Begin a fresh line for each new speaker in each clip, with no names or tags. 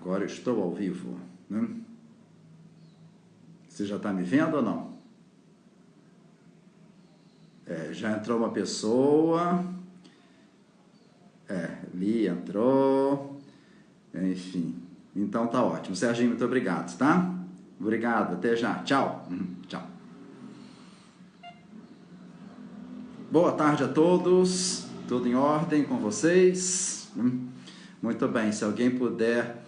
Agora eu estou ao vivo, né? Você já está me vendo ou não? Já entrou uma pessoa. Li entrou. Enfim, então tá ótimo. Serginho, muito obrigado, tá? Obrigado, até já. Tchau. Tchau. Boa tarde a todos. Tudo em ordem com vocês? Muito bem, se alguém puder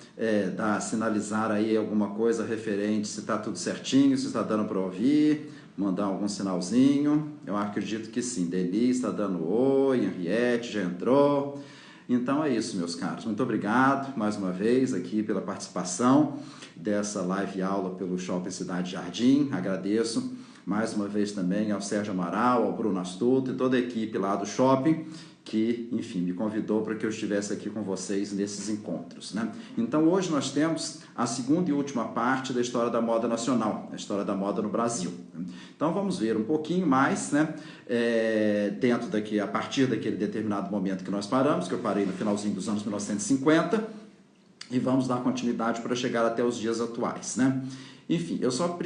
sinalizar aí alguma coisa referente, se está tudo certinho, se está dando para ouvir, mandar algum sinalzinho. Eu acredito que sim. Deli está dando oi, Henriette já entrou. Então é isso, meus caros. Muito obrigado mais uma vez aqui pela participação dessa live aula pelo Shopping Cidade Jardim. Agradeço mais uma vez também ao Sérgio Amaral, ao Bruno Astuto e toda a equipe lá do Shopping, que, enfim, me convidou para que eu estivesse aqui com vocês nesses encontros, né? Então, hoje nós temos a segunda e última parte da história da moda nacional, a história da moda no Brasil. Então, vamos ver um pouquinho mais, né, a partir daquele determinado momento que nós paramos, que eu parei no finalzinho dos anos 1950, e vamos dar continuidade para chegar até os dias atuais, né? Enfim, eu só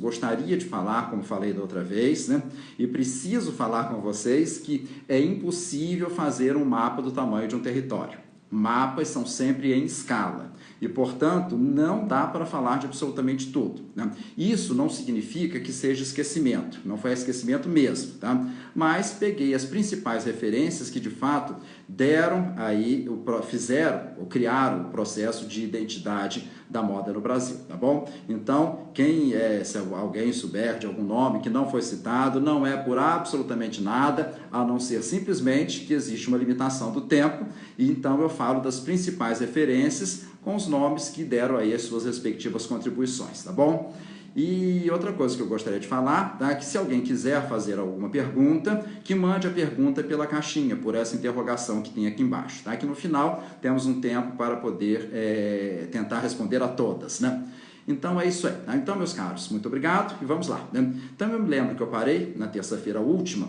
gostaria de falar, como falei da outra vez, né? E preciso falar com vocês que é impossível fazer um mapa do tamanho de um território. Mapas são sempre em escala e, portanto, não dá para falar de absolutamente tudo, né? Isso não significa que seja esquecimento, não foi esquecimento mesmo, tá? Mas peguei as principais referências que, de fato, criaram o processo de identidade da moda no Brasil, tá bom? Então, se alguém souber de algum nome que não foi citado, não é por absolutamente nada, a não ser simplesmente que existe uma limitação do tempo, e então eu falo das principais referências com os nomes que deram aí as suas respectivas contribuições, tá bom? E outra coisa que eu gostaria de falar, tá, que se alguém quiser fazer alguma pergunta, que mande a pergunta pela caixinha, por essa interrogação que tem aqui embaixo, tá? Que no final temos um tempo para poder tentar responder a todas, né? Então é isso aí, tá? Então, meus caros, muito obrigado e vamos lá, né? Então eu me lembro que eu parei na terça-feira última,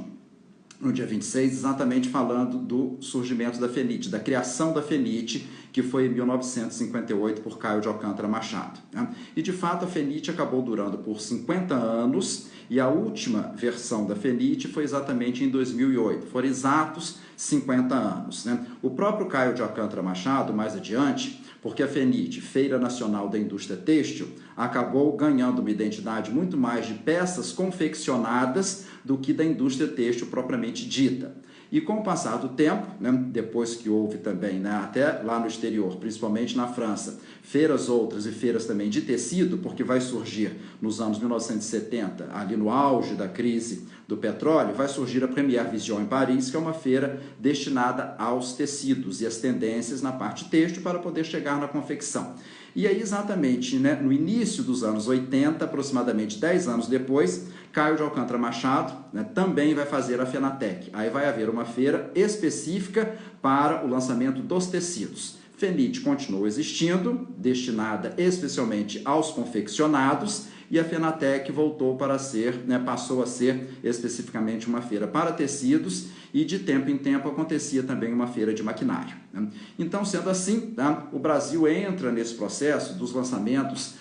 no dia 26, exatamente falando do surgimento da Fenite, da criação da Fenite, que foi em 1958 por Caio de Alcântara Machado, né? E, de fato, a Fenite acabou durando por 50 anos e a última versão da Fenite foi exatamente em 2008. Foram exatos 50 anos, né? O próprio Caio de Alcântara Machado, mais adiante, porque a Fenite, Feira Nacional da Indústria Têxtil, acabou ganhando uma identidade muito mais de peças confeccionadas do que da indústria têxtil propriamente dita. E com o passar do tempo, né, depois que houve também, né, até lá no exterior, principalmente na França, feiras outras e feiras também de tecido, porque vai surgir nos anos 1970, ali no auge da crise do petróleo, vai surgir a Première Vision em Paris, que é uma feira destinada aos tecidos e às tendências na parte têxtil para poder chegar na confecção. E aí, exatamente, né, no início dos anos 80, aproximadamente 10 anos depois, Caio de Alcântara Machado, né, também vai fazer a Fenatec. Aí vai haver uma feira específica para o lançamento dos tecidos. Fenite continuou existindo, destinada especialmente aos confeccionados, e a Fenatec voltou para ser, né, passou a ser especificamente uma feira para tecidos, e de tempo em tempo acontecia também uma feira de maquinário, né? Então, sendo assim, tá, o Brasil entra nesse processo dos lançamentos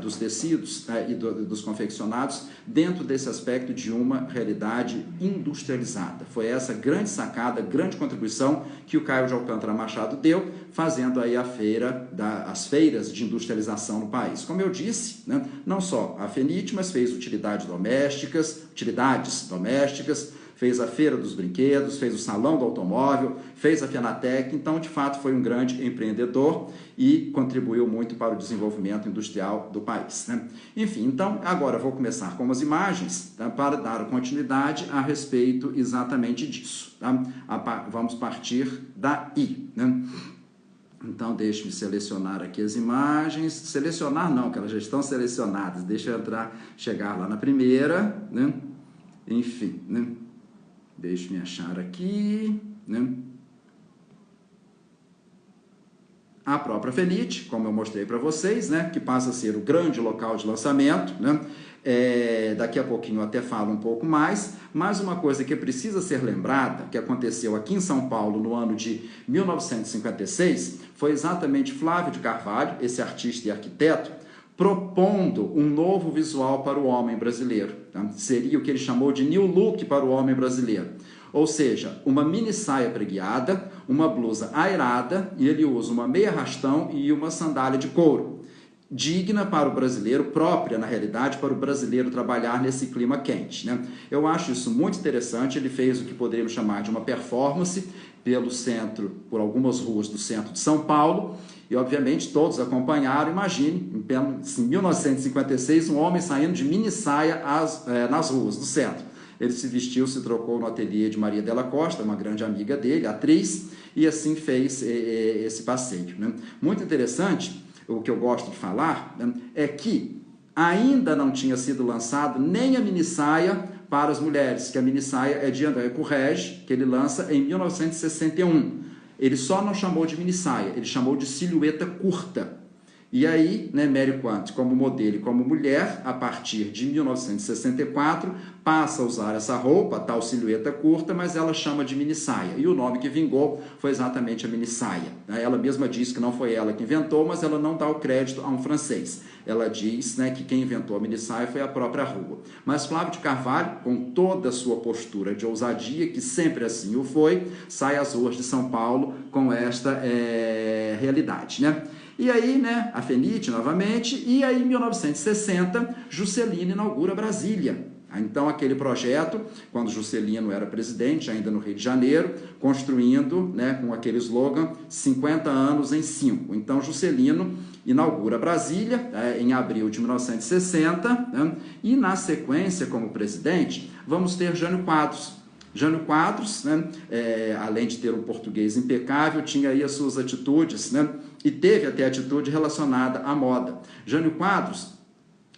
dos tecidos, tá, e dos confeccionados dentro desse aspecto de uma realidade industrializada. Foi essa grande sacada, grande contribuição que o Caio de Alcântara Machado deu, fazendo aí as feiras de industrialização no país. Como eu disse, né, não só a Fenite, mas fez utilidades domésticas, fez a Feira dos Brinquedos, fez o Salão do Automóvel, fez a Fenatec. Então, de fato, foi um grande empreendedor e contribuiu muito para o desenvolvimento industrial do país, né? Enfim, então, agora eu vou começar com umas imagens, tá, para dar continuidade a respeito exatamente disso, tá? Vamos partir daí, né? Então, deixe-me selecionar aqui as imagens. Selecionar não, que elas já estão selecionadas. Deixa eu chegar lá na primeira, né? Enfim, né? Deixe-me achar aqui, né? A própria Fenite, como eu mostrei para vocês, né, que passa a ser o grande local de lançamento, né? Daqui a pouquinho eu até falo um pouco mais, mas uma coisa que precisa ser lembrada, que aconteceu aqui em São Paulo no ano de 1956, foi exatamente Flávio de Carvalho, esse artista e arquiteto, propondo um novo visual para o homem brasileiro. Tá? Seria o que ele chamou de new look para o homem brasileiro. Ou seja, uma mini saia preguiada, uma blusa airada, e ele usa uma meia rastão e uma sandália de couro. Digna para o brasileiro, própria, na realidade, para o brasileiro trabalhar nesse clima quente. Né? Eu acho isso muito interessante. Ele fez o que poderíamos chamar de uma performance pelo centro, por algumas ruas do centro de São Paulo, e obviamente todos acompanharam. Imagine, em 1956, um homem saindo de mini saia nas ruas do centro. Ele se vestiu, se trocou no ateliê de Maria Della Costa, uma grande amiga dele, atriz, e assim fez esse passeio. Né? Muito interessante. O que eu gosto de falar, né, é que ainda não tinha sido lançado nem a minissaia para as mulheres, que a minissaia é de André Correge, que ele lança em 1961. Ele só não chamou de minissaia, ele chamou de silhueta curta. E aí, né, Mary Quant, como modelo e como mulher, a partir de 1964, passa a usar essa roupa, tal silhueta curta, mas ela chama de minissaia. E o nome que vingou foi exatamente a minissaia. Ela mesma diz que não foi ela que inventou, mas ela não dá o crédito a um francês. Ela diz, né, que quem inventou a minissaia foi a própria rua. Mas Flávio de Carvalho, com toda a sua postura de ousadia, que sempre assim o foi, sai às ruas de São Paulo com esta realidade, né? E aí, né, a Fenite novamente, e aí em 1960, Juscelino inaugura Brasília. Então, aquele projeto, quando Juscelino era presidente, ainda no Rio de Janeiro, construindo, né, com aquele slogan, 50 anos em 5. Então, Juscelino inaugura Brasília em abril de 1960, né, e na sequência, como presidente, vamos ter Jânio Quadros. Jânio Quadros, né, além de ter um português impecável, tinha aí as suas atitudes, né, e teve até atitude relacionada à moda. Jânio Quadros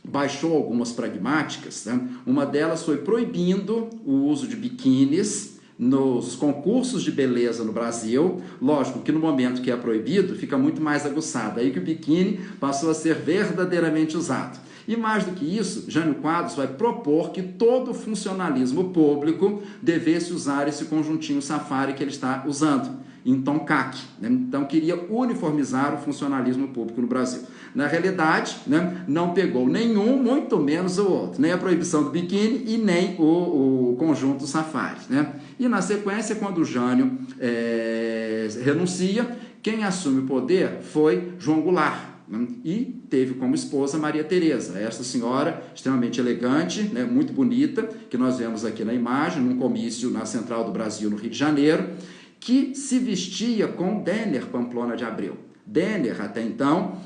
baixou algumas pragmáticas, né? Uma delas foi proibindo o uso de biquínis nos concursos de beleza no Brasil. Lógico que no momento que é proibido, fica muito mais aguçado, aí que o biquíni passou a ser verdadeiramente usado. E mais do que isso, Jânio Quadros vai propor que todo funcionalismo público devesse usar esse conjuntinho safari que ele está usando, em tom caque, né? Então queria uniformizar o funcionalismo público no Brasil. Na realidade, né, não pegou nenhum, muito menos o outro, nem a proibição do biquíni e nem o conjunto safari, né? E na sequência, quando o Jânio renuncia, quem assume o poder foi João Goulart, né? E teve como esposa Maria Tereza, esta senhora extremamente elegante, né, muito bonita, que nós vemos aqui na imagem, num comício na Central do Brasil, no Rio de Janeiro, que se vestia com Denner Pamplona de Abreu. Denner, até então,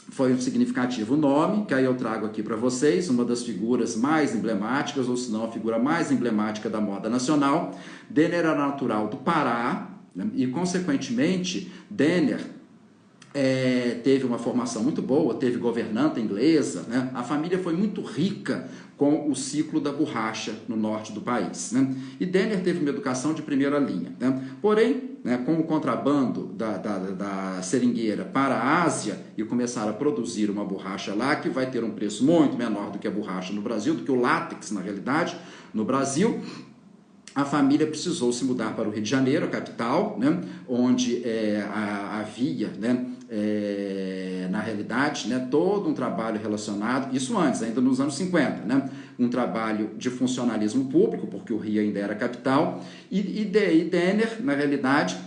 foi um significativo nome, que aí eu trago aqui para vocês, uma das figuras mais emblemáticas, ou se não a figura mais emblemática da moda nacional. Denner era natural do Pará, né, e, consequentemente, Denner teve uma formação muito boa, teve governanta inglesa, né? A família foi muito rica com o ciclo da borracha no norte do país, né? E Denner teve uma educação de primeira linha, né? Porém, né, com o contrabando da seringueira para a Ásia e começaram a produzir uma borracha lá que vai ter um preço muito menor do que a borracha no Brasil, do que o látex, na realidade, no Brasil, a família precisou se mudar para o Rio de Janeiro, a capital, né, onde havia, né, na realidade, né, todo um trabalho relacionado, isso antes, ainda nos anos 50, né, um trabalho de funcionalismo público, porque o Rio ainda era capital, e Denner, na realidade,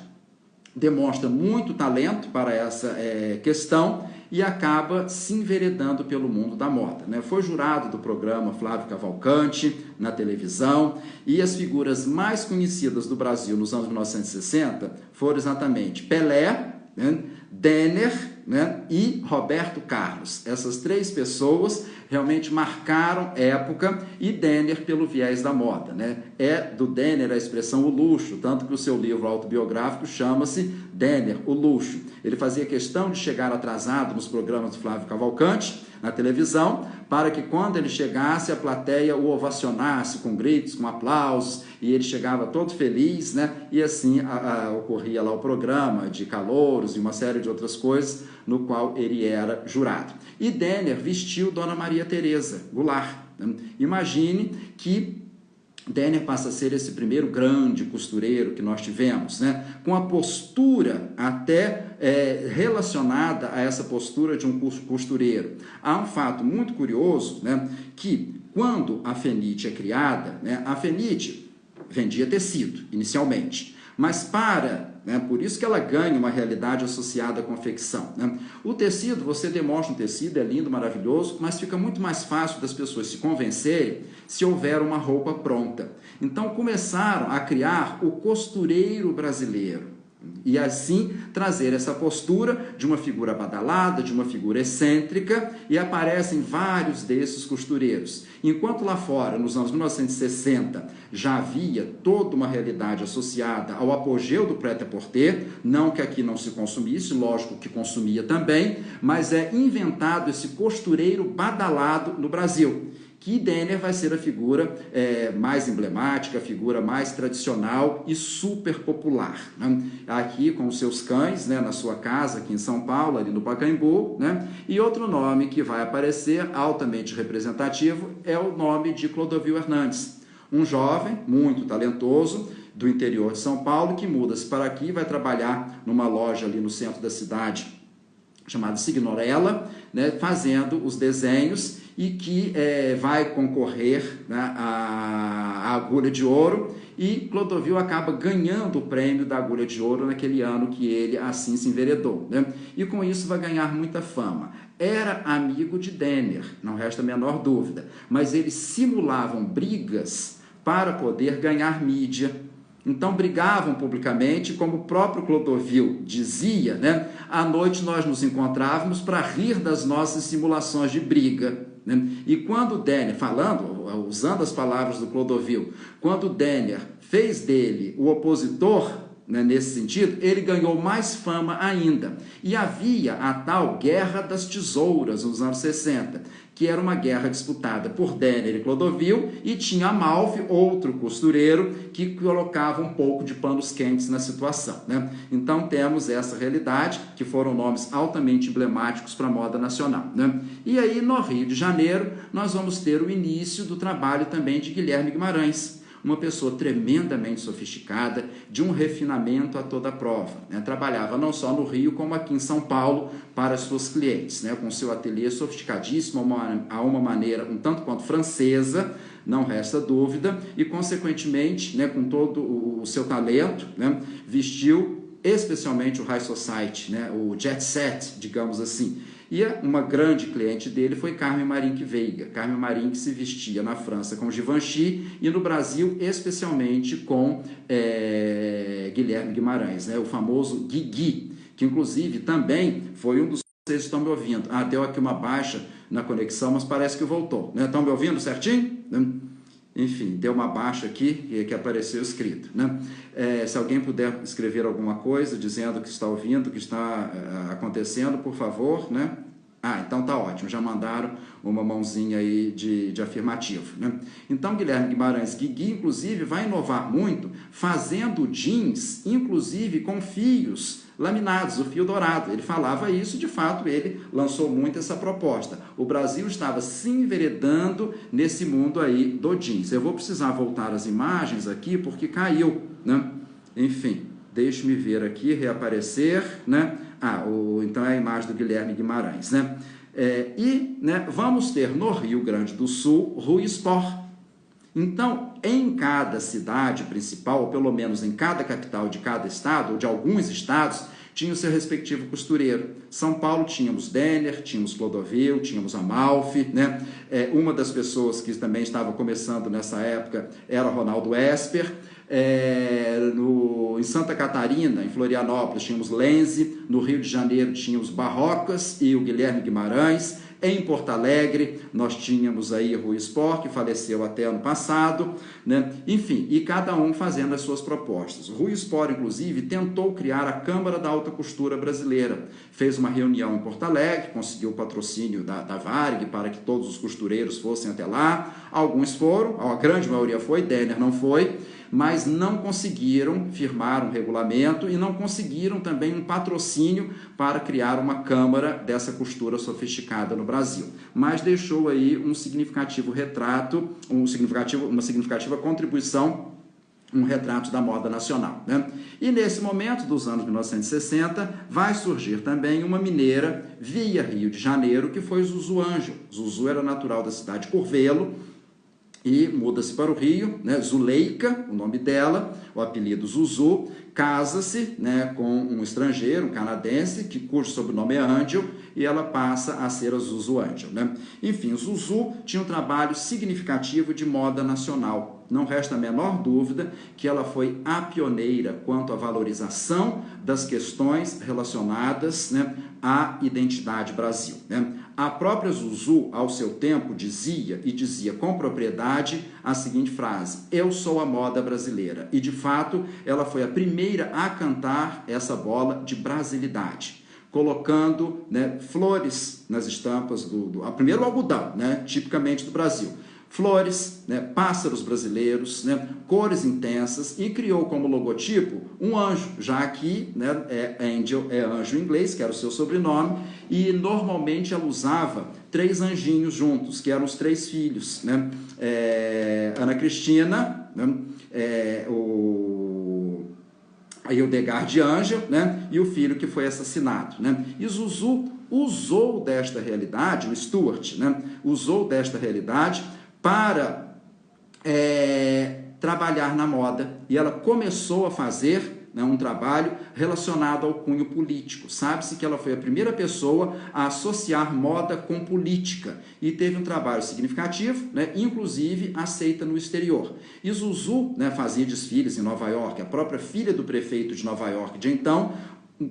demonstra muito talento para essa questão e acaba se enveredando pelo mundo da moda, né? Foi jurado do programa Flávio Cavalcante na televisão, e as figuras mais conhecidas do Brasil nos anos 1960 foram exatamente Pelé, né, Denner, né, e Roberto Carlos. Essas três pessoas realmente marcaram época, e Denner pelo viés da moda, né? É do Denner a expressão o luxo, tanto que o seu livro autobiográfico chama-se Denner, o luxo. Ele fazia questão de chegar atrasado nos programas do Flávio Cavalcante, na televisão, para que quando ele chegasse, a plateia o ovacionasse com gritos, com aplausos, e ele chegava todo feliz, né? E assim ocorria lá o programa de calouros e uma série de outras coisas, no qual ele era jurado. E Denner vestiu Dona Maria Tereza Goulart, né? Imagine que Denner passa a ser esse primeiro grande costureiro que nós tivemos, né? Com a postura até relacionada a essa postura de um costureiro. Há um fato muito curioso, né? Que quando a Fenite é criada, né? A Fenite vendia tecido inicialmente, mas por isso que ela ganha uma realidade associada à confecção, né? O tecido, você demonstra um tecido, é lindo, maravilhoso, mas fica muito mais fácil das pessoas se convencerem se houver uma roupa pronta. Então começaram a criar o costureiro brasileiro, e assim trazer essa postura de uma figura badalada, de uma figura excêntrica, e aparecem vários desses costureiros. Enquanto lá fora, nos anos 1960, já havia toda uma realidade associada ao apogeu do prêt-à-porter, não que aqui não se consumisse, lógico que consumia também, mas é inventado esse costureiro badalado no Brasil, que Denner vai ser a figura mais emblemática, a figura mais tradicional e super popular, né? Aqui com os seus cães, né, na sua casa aqui em São Paulo, ali no Pacaembu, né? E outro nome que vai aparecer, altamente representativo, é o nome de Clodovil Hernandes, um jovem muito talentoso do interior de São Paulo, que muda-se para aqui e vai trabalhar numa loja ali no centro da cidade, chamada Signorella, né, fazendo os desenhos, e que vai concorrer, né, à agulha de ouro, e Clodovil acaba ganhando o prêmio da agulha de ouro naquele ano que ele assim se enveredou, né? E com isso vai ganhar muita fama. Era amigo de Denner, não resta a menor dúvida, mas eles simulavam brigas para poder ganhar mídia. Então brigavam publicamente, como o próprio Clodovil dizia, né? À noite nós nos encontrávamos para rir das nossas simulações de briga, né? E quando Denner, usando as palavras do Clodovil, quando Denner fez dele o opositor, né, nesse sentido, ele ganhou mais fama ainda. E havia a tal Guerra das Tesouras nos anos 60, que era uma guerra disputada por Denner e Clodovil, e tinha Amalfi, outro costureiro, que colocava um pouco de panos quentes na situação, né? Então temos essa realidade, que foram nomes altamente emblemáticos para a moda nacional, né? E aí no Rio de Janeiro nós vamos ter o início do trabalho também de Guilherme Guimarães, uma pessoa tremendamente sofisticada, de um refinamento a toda prova, né? Trabalhava não só no Rio, como aqui em São Paulo, para as suas clientes, né? Com seu ateliê sofisticadíssimo, a uma maneira um tanto quanto francesa, não resta dúvida, e consequentemente, né, com todo o seu talento, né, vestiu especialmente o High Society, né, o Jet Set, digamos assim. E uma grande cliente dele foi Carmen Marinque Veiga. Carmen Marinque se vestia na França com Givenchy e no Brasil especialmente com Guilherme Guimarães, né? O famoso Guigui, que inclusive também foi um dos... Vocês estão me ouvindo? Deu aqui uma baixa na conexão, mas parece que voltou, né? Estão me ouvindo certinho? Enfim, deu uma baixa aqui que apareceu escrito, né? Se alguém puder escrever alguma coisa dizendo que está ouvindo, que está acontecendo, por favor, né? Então tá ótimo, já mandaram uma mãozinha aí de afirmativo, né? Então Guilherme Guimarães Guigui, inclusive, vai inovar muito, fazendo jeans, inclusive com fios laminados, o fio dourado. Ele falava isso, de fato, ele lançou muito essa proposta. O Brasil estava se enveredando nesse mundo aí do jeans. Eu vou precisar voltar as imagens aqui, porque caiu, né? Enfim, deixe-me ver aqui, reaparecer, né? Então é a imagem do Guilherme Guimarães, né? Né, vamos ter no Rio Grande do Sul, Rui Sport. Então, em cada cidade principal, ou pelo menos em cada capital de cada estado, ou de alguns estados, tinha o seu respectivo costureiro. São Paulo tínhamos Denner, tínhamos Clodovil, tínhamos Amalfi, né? Uma das pessoas que também estava começando nessa época era Ronaldo Esper. Em Santa Catarina, em Florianópolis, tínhamos Lenzi. no Rio de Janeiro tinha os Barrocas e o Guilherme Guimarães. Em Porto Alegre, nós tínhamos aí Rui Spor, que faleceu até ano passado, né? Enfim, e cada um fazendo as suas propostas. Rui Spor, inclusive, tentou criar a Câmara da Alta Costura Brasileira. Fez uma reunião em Porto Alegre, conseguiu o patrocínio da Varig para que todos os costureiros fossem até lá. Alguns foram, a grande maioria foi, Denner não foi, mas não conseguiram firmar um regulamento e não conseguiram também um patrocínio para criar uma câmara dessa costura sofisticada no Brasil. Mas deixou aí um significativo retrato, uma significativa contribuição, um retrato da moda nacional, né? E nesse momento dos anos 1960 vai surgir também uma mineira via Rio de Janeiro, que foi Zuzu Ângel. Zuzu era natural da cidade de Curvelo e muda-se para o Rio, né? Zuleika, o nome dela, o apelido Zuzu, casa-se, né, com um estrangeiro, um canadense, cujo sobrenome é Angel, e ela passa a ser a Zuzu Angel, né? Enfim, Zuzu tinha um trabalho significativo de moda nacional. Não resta a menor dúvida que ela foi a pioneira quanto à valorização das questões relacionadas, né, à identidade Brasil, né? A própria Zuzu, ao seu tempo, dizia com propriedade a seguinte frase: eu sou a moda brasileira. E, de fato, ela foi a primeira a cantar essa bola de brasilidade, colocando, né, flores nas estampas primeiro o algodão, né, tipicamente do Brasil. Flores, né, pássaros brasileiros, né, cores intensas, e criou como logotipo um anjo, já que, né, Angel é anjo em inglês, que era o seu sobrenome, e normalmente ela usava 3 anjinhos juntos, que eram os 3 filhos, né, Ana Cristina, né, a Hildegard de Angel, né, e o filho que foi assassinado, né? E Zuzu usou desta realidade, o Stuart, né, usou desta realidade para trabalhar na moda, e ela começou a fazer, né, um trabalho relacionado ao cunho político. Sabe-se que ela foi a primeira pessoa a associar moda com política, e teve um trabalho significativo, né, inclusive aceita no exterior. E Zuzu, né, fazia desfiles em Nova York, a própria filha do prefeito de Nova York de então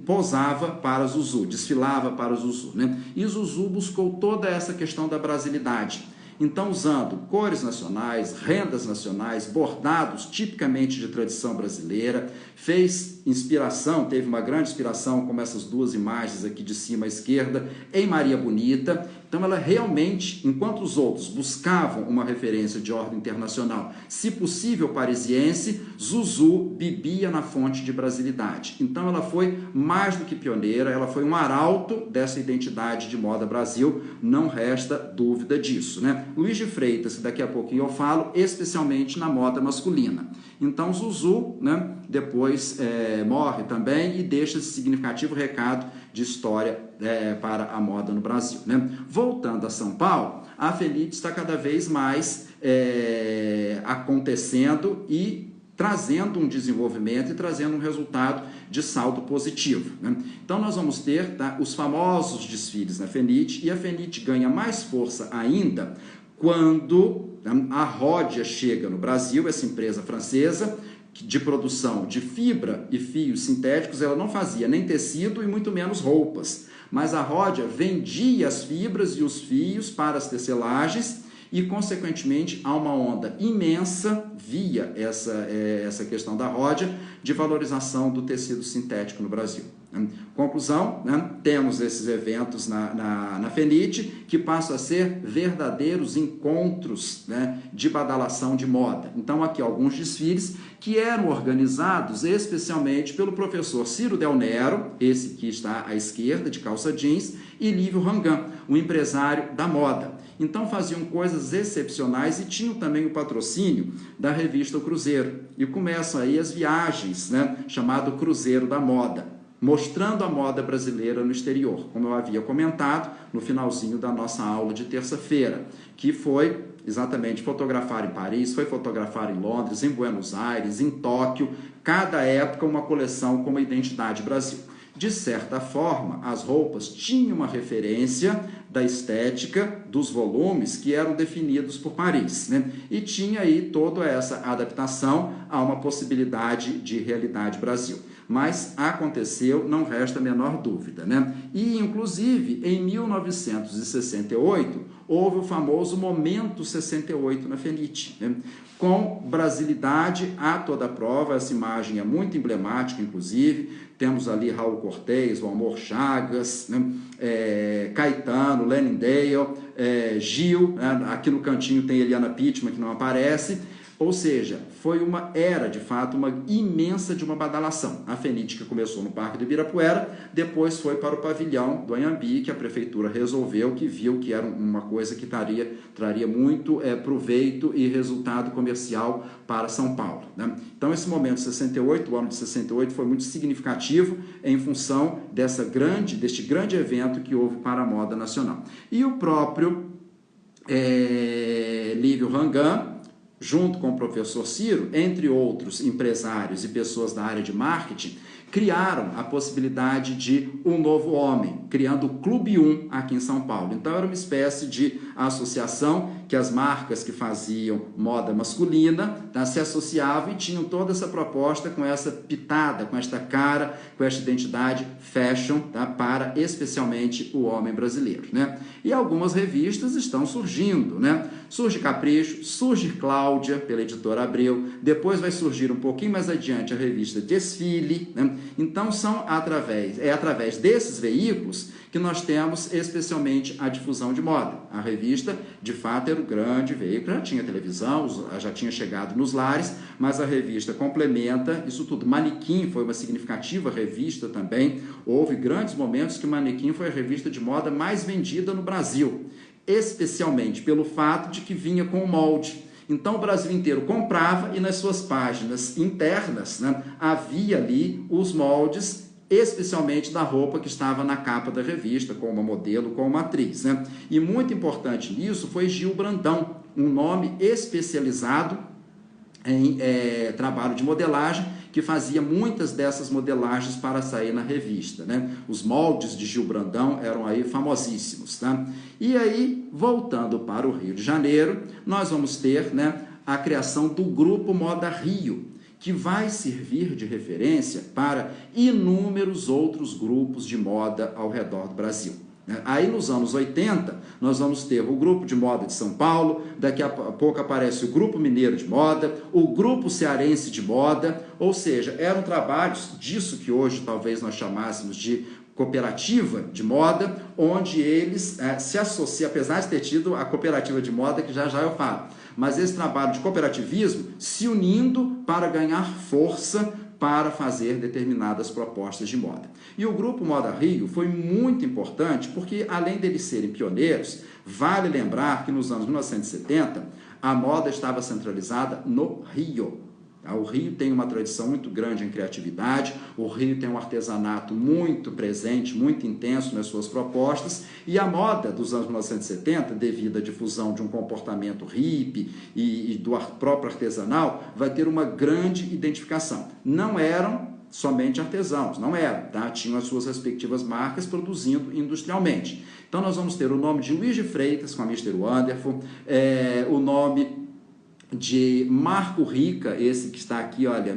posava para Zuzu, desfilava para Zuzu, né? E Zuzu buscou toda essa questão da brasilidade. Então, usando cores nacionais, rendas nacionais, bordados tipicamente de tradição brasileira, fez inspiração, teve uma grande inspiração, como essas 2 imagens aqui de cima à esquerda, em Maria Bonita. Então, ela realmente, enquanto os outros buscavam uma referência de ordem internacional, se possível parisiense, Zuzu bebia na fonte de brasilidade. Então, ela foi mais do que pioneira, ela foi um arauto dessa identidade de moda Brasil, não resta dúvida disso, né? Luiz de Freitas, que daqui a pouquinho eu falo, especialmente na moda masculina. Então, Zuzu, né, depois morre também e deixa esse significativo recado de história para a moda no Brasil, né? Voltando a São Paulo, a Fenite está cada vez mais acontecendo e trazendo um desenvolvimento e trazendo um resultado de saldo positivo, né? Então, nós vamos ter, tá, os famosos desfiles na Fenite, e a Fenite ganha mais força ainda quando a Rhodia chega no Brasil, essa empresa francesa, de produção de fibra e fios sintéticos. Ela não fazia nem tecido e muito menos roupas, mas a Rhodia vendia as fibras e os fios para as tecelagens, e, consequentemente, há uma onda imensa via essa questão da Rhodia de valorização do tecido sintético no Brasil. Conclusão, né? Temos esses eventos na Fenite, que passam a ser verdadeiros encontros, né, de badalação de moda. Então, aqui alguns desfiles que eram organizados especialmente pelo professor Ciro Del Nero, esse que está à esquerda, de calça jeans, e Lívio Rangan, um empresário da moda. Então, faziam coisas excepcionais e tinham também o patrocínio da revista O Cruzeiro. E começam aí as viagens, né, chamado Cruzeiro da Moda, mostrando a moda brasileira no exterior, como eu havia comentado no finalzinho da nossa aula de terça-feira, que foi exatamente fotografar em Paris, foi fotografar em Londres, em Buenos Aires, em Tóquio, cada época uma coleção com uma identidade Brasil. De certa forma, as roupas tinham uma referência da estética dos volumes que eram definidos por Paris, né? E tinha aí toda essa adaptação a uma possibilidade de realidade Brasil. mas aconteceu, não resta a menor dúvida, né? E, inclusive, em 1968, houve o famoso Momento 68 na FENIT, né? Com brasilidade a toda prova. Essa imagem é muito emblemática, inclusive. Temos ali Raul Cortez, o Amor Chagas, né? Caetano, Lenin Dale, Gil, né? Aqui no cantinho tem Eliana Pittman, que não aparece. Ou seja, era de fato uma imensa de uma badalação. A FENIT, que começou no Parque do Ibirapuera, depois foi para o pavilhão do Anhembi, que a prefeitura resolveu, que viu que era uma coisa que traria muito proveito e resultado comercial para São Paulo, né? Então, esse momento 68, o ano de 68, foi muito significativo em função deste grande evento que houve para a moda nacional. E o próprio Lívio Rangan, junto com o professor Ciro, entre outros empresários e pessoas da área de marketing, criaram a possibilidade de um novo homem, criando o Clube 1 aqui em São Paulo. Então, era uma espécie de associação que as marcas que faziam moda masculina, tá, se associavam e tinham toda essa proposta com essa pitada, com esta cara, com esta identidade fashion, tá, para especialmente o homem brasileiro, né? E algumas revistas estão surgindo, né? Surge Capricho, surge Cláudia, pela editora Abreu, depois vai surgir um pouquinho mais adiante a revista Desfile, né? Então, através desses veículos que nós temos especialmente a difusão de moda. A revista, de fato, era o grande veículo, já tinha televisão, já tinha chegado nos lares, mas a revista complementa isso tudo. Manequim foi uma significativa revista também. Houve grandes momentos que o Manequim foi a revista de moda mais vendida no Brasil, especialmente pelo fato de que vinha com o molde. Então, o Brasil inteiro comprava e nas suas páginas internas, né, havia ali os moldes, especialmente da roupa que estava na capa da revista, com uma modelo, com uma atriz, né? E muito importante nisso foi Gil Brandão, um nome especializado em trabalho de modelagem, que fazia muitas dessas modelagens para sair na revista, né? Os moldes de Gil Brandão eram aí famosíssimos, tá? E aí, voltando para o Rio de Janeiro, nós vamos ter, né, a criação do Grupo Moda Rio, que vai servir de referência para inúmeros outros grupos de moda ao redor do Brasil. Aí, nos anos 80, nós vamos ter o Grupo de Moda de São Paulo, daqui a pouco aparece o Grupo Mineiro de Moda, o Grupo Cearense de Moda, ou seja, eram trabalhos disso que hoje talvez nós chamássemos de cooperativa de moda, onde eles se associam, apesar de ter tido a cooperativa de moda, que já eu falo, mas esse trabalho de cooperativismo se unindo para ganhar força para fazer determinadas propostas de moda. E o Grupo Moda Rio foi muito importante porque, além deles serem pioneiros, vale lembrar que nos anos 1970 a moda estava centralizada no Rio. O Rio tem uma tradição muito grande em criatividade, o Rio tem um artesanato muito presente, muito intenso nas suas propostas, e a moda dos anos 1970, devido à difusão de um comportamento hippie e do próprio artesanal, vai ter uma grande identificação. Não eram somente artesãos, não eram, tá? Tinham as suas respectivas marcas produzindo industrialmente. Então nós vamos ter o nome de Luiz de Freitas com a Mr. Wonderful, o nome de Marco Rica, esse que está aqui, olha,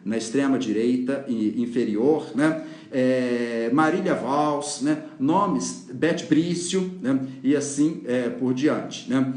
na extrema direita inferior, né? Marília Valls, né? Nomes, Beth Brício, né? E assim por diante, né?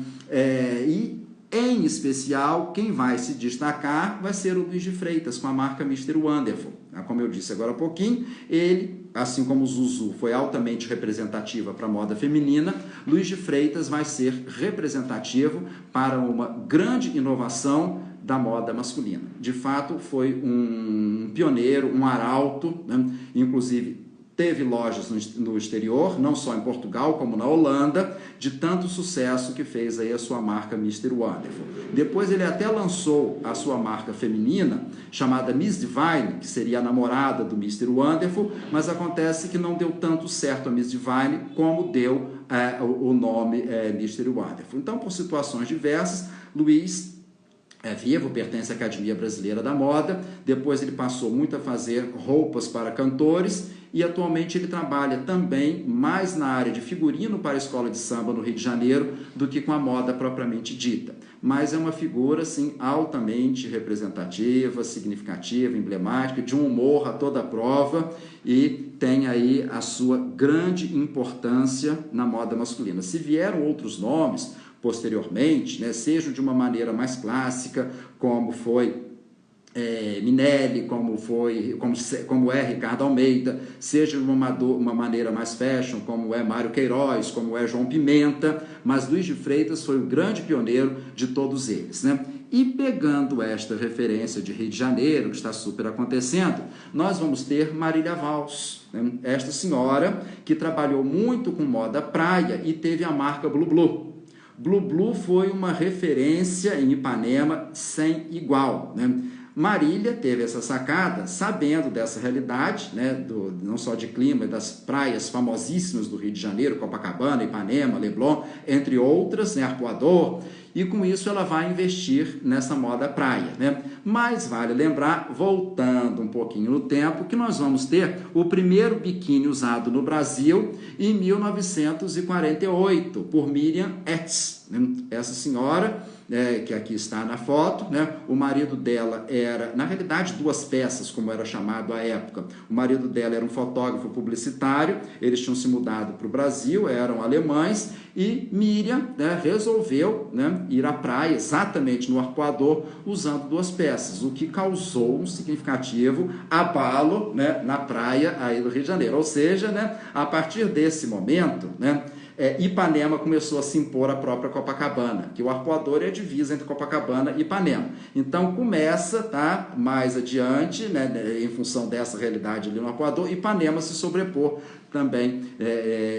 E em especial, quem vai se destacar vai ser o Luiz de Freitas, com a marca Mr. Wonderful. Como eu disse agora há pouquinho, ele, assim como o Zuzu foi altamente representativa para a moda feminina, Luiz de Freitas vai ser representativo para uma grande inovação da moda masculina. De fato, foi um pioneiro, um arauto, né? Inclusive teve lojas no exterior, não só em Portugal, como na Holanda, de tanto sucesso que fez aí a sua marca Mr. Wonderful. Depois ele até lançou a sua marca feminina, chamada Miss Divine, que seria a namorada do Mr. Wonderful, mas acontece que não deu tanto certo a Miss Divine como deu o nome Mr. Wonderful. Então, por situações diversas, Luiz vivo, pertence à Academia Brasileira da Moda, depois ele passou muito a fazer roupas para cantores, e atualmente ele trabalha também mais na área de figurino para a escola de samba no Rio de Janeiro do que com a moda propriamente dita. Mas é uma figura assim, altamente representativa, significativa, emblemática, de um humor a toda prova e tem aí a sua grande importância na moda masculina. Se vieram outros nomes posteriormente, né, sejam de uma maneira mais clássica, como foi Minelli, como é Ricardo Almeida, seja de uma maneira mais fashion, como é Mário Queiroz, como é João Pimenta, mas Luiz de Freitas foi o grande pioneiro de todos eles, né? E pegando esta referência de Rio de Janeiro, que está super acontecendo, nós vamos ter Marília Valls, né? Esta senhora que trabalhou muito com moda praia e teve a marca Blu Blu. Blu Blu foi uma referência em Ipanema sem igual, né? Marília teve essa sacada, sabendo dessa realidade, né, não só de clima, das praias famosíssimas do Rio de Janeiro, Copacabana, Ipanema, Leblon, entre outras, né, Arpoador, e com isso ela vai investir nessa moda praia, né? Mas vale lembrar, voltando um pouquinho no tempo, que nós vamos ter o primeiro biquíni usado no Brasil em 1948, por Miriam Etz, né? Essa senhora, que aqui está na foto, né? O marido dela era, na realidade, duas peças, como era chamado à época. O marido dela era um fotógrafo publicitário, eles tinham se mudado para o Brasil, eram alemães, e Miriam, né, resolveu, né, ir à praia, exatamente no Arpoador, usando duas peças, o que causou um significativo abalo, né, na praia aí do Rio de Janeiro. Ou seja, né, a partir desse momento, né, Ipanema começou a se impor a própria Copacabana, que o Arpoador é a divisa entre Copacabana e Ipanema. Então começa, tá, mais adiante, né, em função dessa realidade ali no Arpoador, Ipanema se sobrepor também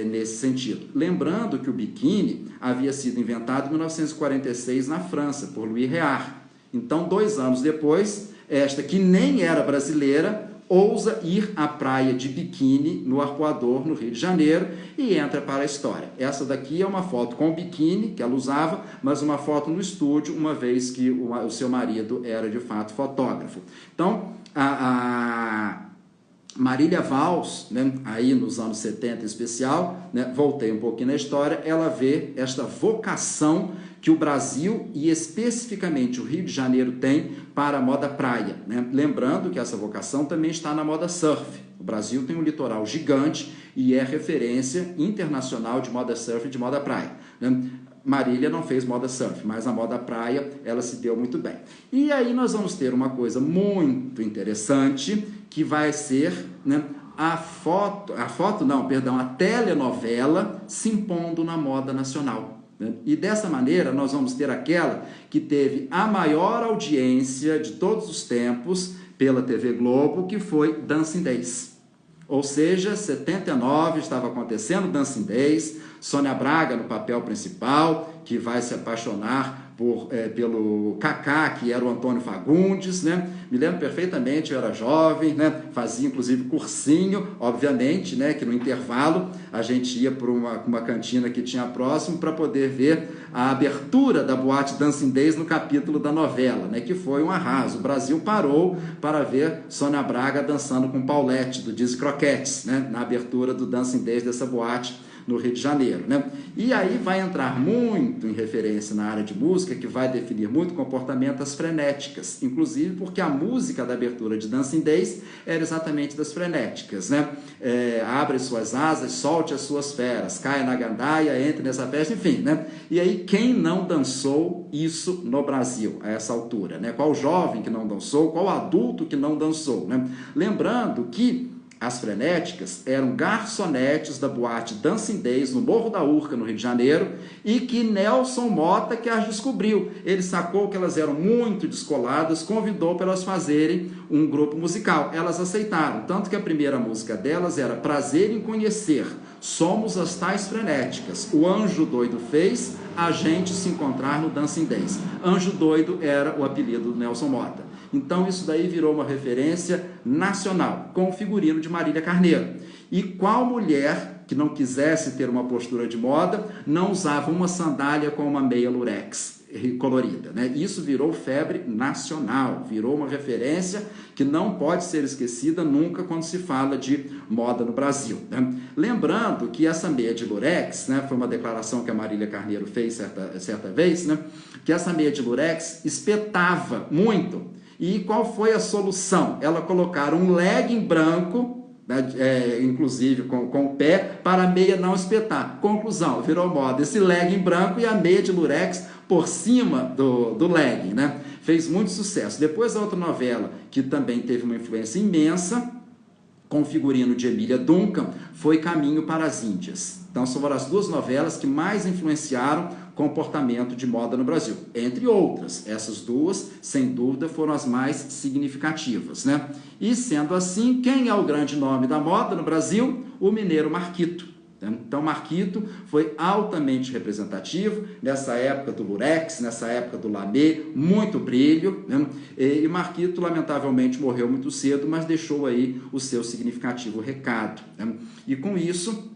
nesse sentido. Lembrando que o biquíni havia sido inventado em 1946 na França, por Louis Réard. Então, 2 anos depois, esta que nem era brasileira, ousa ir à praia de biquíni no Arpoador, no Rio de Janeiro, e entra para a história. Essa daqui é uma foto com o biquíni que ela usava, mas uma foto no estúdio, uma vez que o seu marido era de fato fotógrafo. Então, a Marília Valls, né, aí nos anos 70 em especial, né, voltei um pouquinho na história, ela vê esta vocação que o Brasil e especificamente o Rio de Janeiro tem para a moda praia, né? Lembrando que essa vocação também está na moda surf. O Brasil tem um litoral gigante e é referência internacional de moda surf e de moda praia, né? Marília não fez moda surf, mas a moda praia ela se deu muito bem. E aí nós vamos ter uma coisa muito interessante que vai ser, né, a telenovela se impondo na moda nacional. E dessa maneira nós vamos ter aquela que teve a maior audiência de todos os tempos pela TV Globo, que foi Dancing Days. Ou seja, 79 estava acontecendo Dancing Days, Sônia Braga no papel principal, que vai se apaixonar pelo Cacá, que era o Antônio Fagundes, né? Me lembro perfeitamente, eu era jovem, né? Fazia inclusive cursinho, obviamente, né? Que no intervalo a gente ia para uma cantina que tinha próximo para poder ver a abertura da boate Dancing Days no capítulo da novela, né? Que foi um arraso. O Brasil parou para ver Sônia Braga dançando com Paulette, do Dizzy Croquettes, né? Na abertura do Dancing Days dessa boate no Rio de Janeiro, né? E aí vai entrar muito em referência na área de música, que vai definir muito comportamento as frenéticas, inclusive porque a música da abertura de Dancing Days era exatamente das frenéticas, né? Abre suas asas, solte as suas feras, caia na gandaia, entre nessa festa, enfim, né? E aí quem não dançou isso no Brasil a essa altura, né? Qual jovem que não dançou, qual adulto que não dançou, né? Lembrando que as frenéticas eram garçonetes da boate Dancing Days no Morro da Urca, no Rio de Janeiro, e que Nelson Mota que as descobriu. Ele sacou que elas eram muito descoladas, convidou para elas fazerem um grupo musical. Elas aceitaram, tanto que a primeira música delas era Prazer em Conhecer, Somos as Tais Frenéticas. O Anjo Doido fez a gente se encontrar no Dancing Days. Anjo Doido era o apelido do Nelson Mota. Então isso daí virou uma referência nacional, com o figurino de Marília Carneiro. E qual mulher que não quisesse ter uma postura de moda, não usava uma sandália com uma meia lurex? colorida, né? Isso virou febre nacional, virou uma referência que não pode ser esquecida nunca quando se fala de moda no Brasil, né? Lembrando que essa meia de lurex, né, foi uma declaração que a Marília Carneiro fez certa vez, né, que essa meia de lurex espetava muito. E qual foi a solução? Ela colocaram um legging branco, inclusive com o pé, para a meia não espetar. Conclusão, virou moda esse legging branco e a meia de lurex por cima do legging, né? Fez muito sucesso. Depois a outra novela, que também teve uma influência imensa, com o figurino de Emília Duncan, foi Caminho para as Índias. Então foram as duas novelas que mais influenciaram comportamento de moda no Brasil. Entre outras, essas duas, sem dúvida, foram as mais significativas, né? E sendo assim, quem é o grande nome da moda no Brasil? O mineiro Marquito. Então, Marquito foi altamente representativo nessa época do lurex, nessa época do lamê, muito brilho, né? E Marquito, lamentavelmente, morreu muito cedo, mas deixou aí o seu significativo recado, né? E com isso,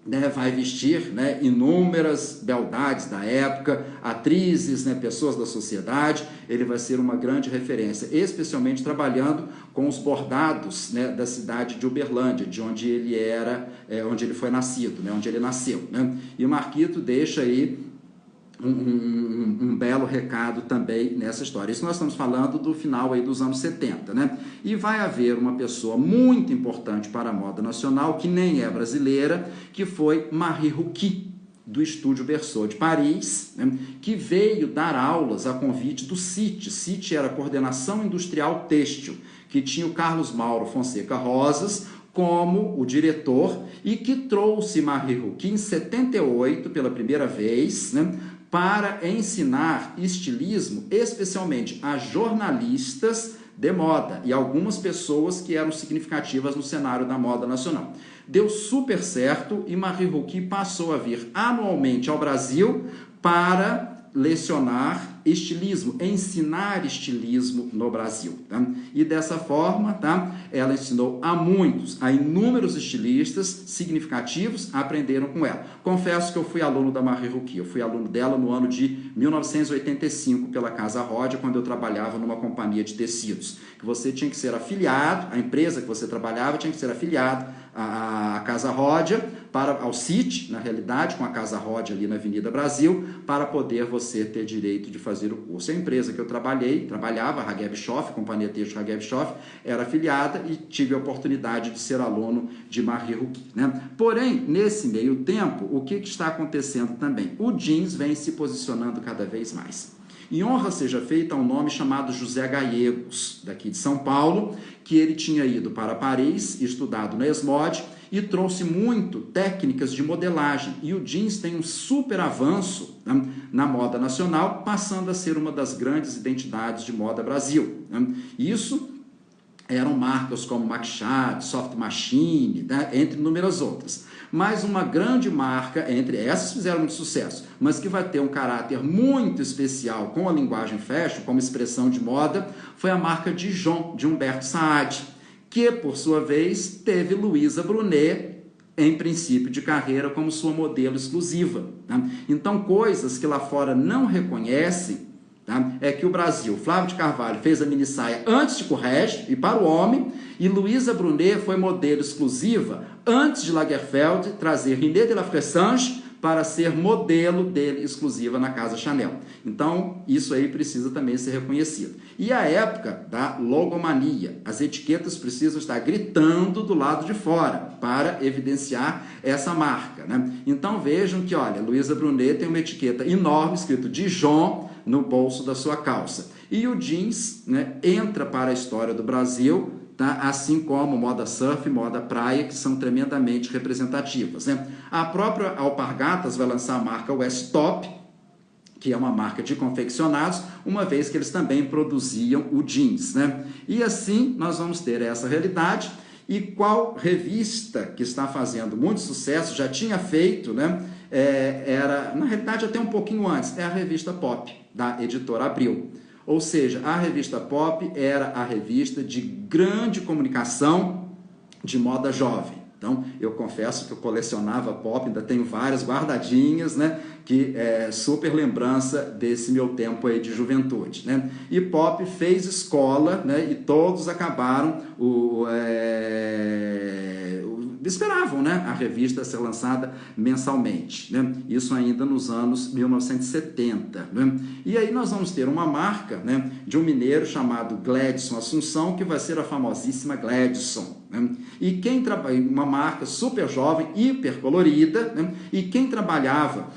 né, vai vestir, né, inúmeras beldades da época, atrizes, né, pessoas da sociedade. Ele vai ser uma grande referência, especialmente trabalhando com os bordados, né, da cidade de Uberlândia, de onde ele onde ele foi nascido, né, onde ele nasceu, né? E Marquito deixa aí um belo recado também nessa história. Isso nós estamos falando do final aí dos anos 70, né? E vai haver uma pessoa muito importante para a moda nacional, que nem é brasileira, que foi Marie Ruquier, do Estúdio Berceau de Paris, né? Que veio dar aulas a convite do CIT. CIT era a Coordenação Industrial Têxtil, que tinha o Carlos Mauro Fonseca Rosas como o diretor, e que trouxe Marie Ruquier em 78 pela primeira vez, né, para ensinar estilismo, especialmente a jornalistas de moda e algumas pessoas que eram significativas no cenário da moda nacional. Deu super certo e Marie Ruquier passou a vir anualmente ao Brasil para lecionar estilismo, ensinar estilismo no Brasil, tá? E dessa forma, tá, ela ensinou a inúmeros estilistas significativos, aprenderam com ela. Confesso que eu fui aluno da Marie Ruquier, eu fui aluno dela no ano de 1985 pela Casa Rodia, quando eu trabalhava numa companhia de tecidos, que você tinha que ser afiliado, a empresa que você trabalhava tinha que ser afiliado à Casa Rodia, ao CIT, na realidade, com a Casa Rodia ali na Avenida Brasil, para poder você ter direito de fazer o curso. A empresa que eu trabalhava, a Hageb Schoff, Companhia Têxtil Hageb Schoff, era afiliada e tive a oportunidade de ser aluno de Marie Ruquier, né? Porém, nesse meio tempo, o que está acontecendo também? O jeans vem se posicionando cada vez mais. E honra seja feita a um nome chamado José Gallegos, daqui de São Paulo, que ele tinha ido para Paris, estudado na ESMOD, e trouxe muito técnicas de modelagem. E o jeans tem um super avanço, né, na moda nacional, passando a ser uma das grandes identidades de moda Brasil, né? Isso eram marcas como Machado, Soft Machine, né, entre inúmeras outras. Mas uma grande marca, entre essas fizeram muito sucesso, mas que vai ter um caráter muito especial com a linguagem fashion, como expressão de moda, foi a marca Dijon, de Humberto Saad, que, por sua vez, teve Luisa Brunet, em princípio de carreira, como sua modelo exclusiva, né? Então, coisas que lá fora não reconhecem, tá? É que o Brasil, Flávio de Carvalho fez a mini saia antes de Courrèges e para o homem, e Luisa Brunet foi modelo exclusiva antes de Lagerfeld trazer René de la Fressange para ser modelo dele exclusiva na Casa Chanel. Então, isso aí precisa também ser reconhecido. E a época da logomania, as etiquetas precisam estar gritando do lado de fora para evidenciar essa marca, né? Então, vejam que, olha, Luisa Brunet tem uma etiqueta enorme escrito Dijon no bolso da sua calça. E o jeans, né, entra para a história do Brasil, tá? Assim como moda surf, moda praia, que são tremendamente representativas, né? A própria Alpargatas vai lançar a marca West Top, que é uma marca de confeccionados, uma vez que eles também produziam o jeans, né? E assim nós vamos ter essa realidade. E qual revista que está fazendo muito sucesso, já tinha feito, né? Era, na realidade, até um pouquinho antes, é a revista Pop, da editora Abril. Ou seja, a revista Pop era a revista de grande comunicação de moda jovem. Então, eu confesso que eu colecionava pop, ainda tenho várias guardadinhas, né? Que é super lembrança desse meu tempo aí de juventude, né? E pop fez escola, né? E todos acabaram esperavam, né, a revista ser lançada mensalmente, né? Isso ainda nos anos 1970, né? E aí nós vamos ter uma marca, né, de um mineiro chamado Gladson Assunção, que vai ser a famosíssima Gladson, né? E quem trabalha, uma marca super jovem, hiper colorida, né? E quem trabalhava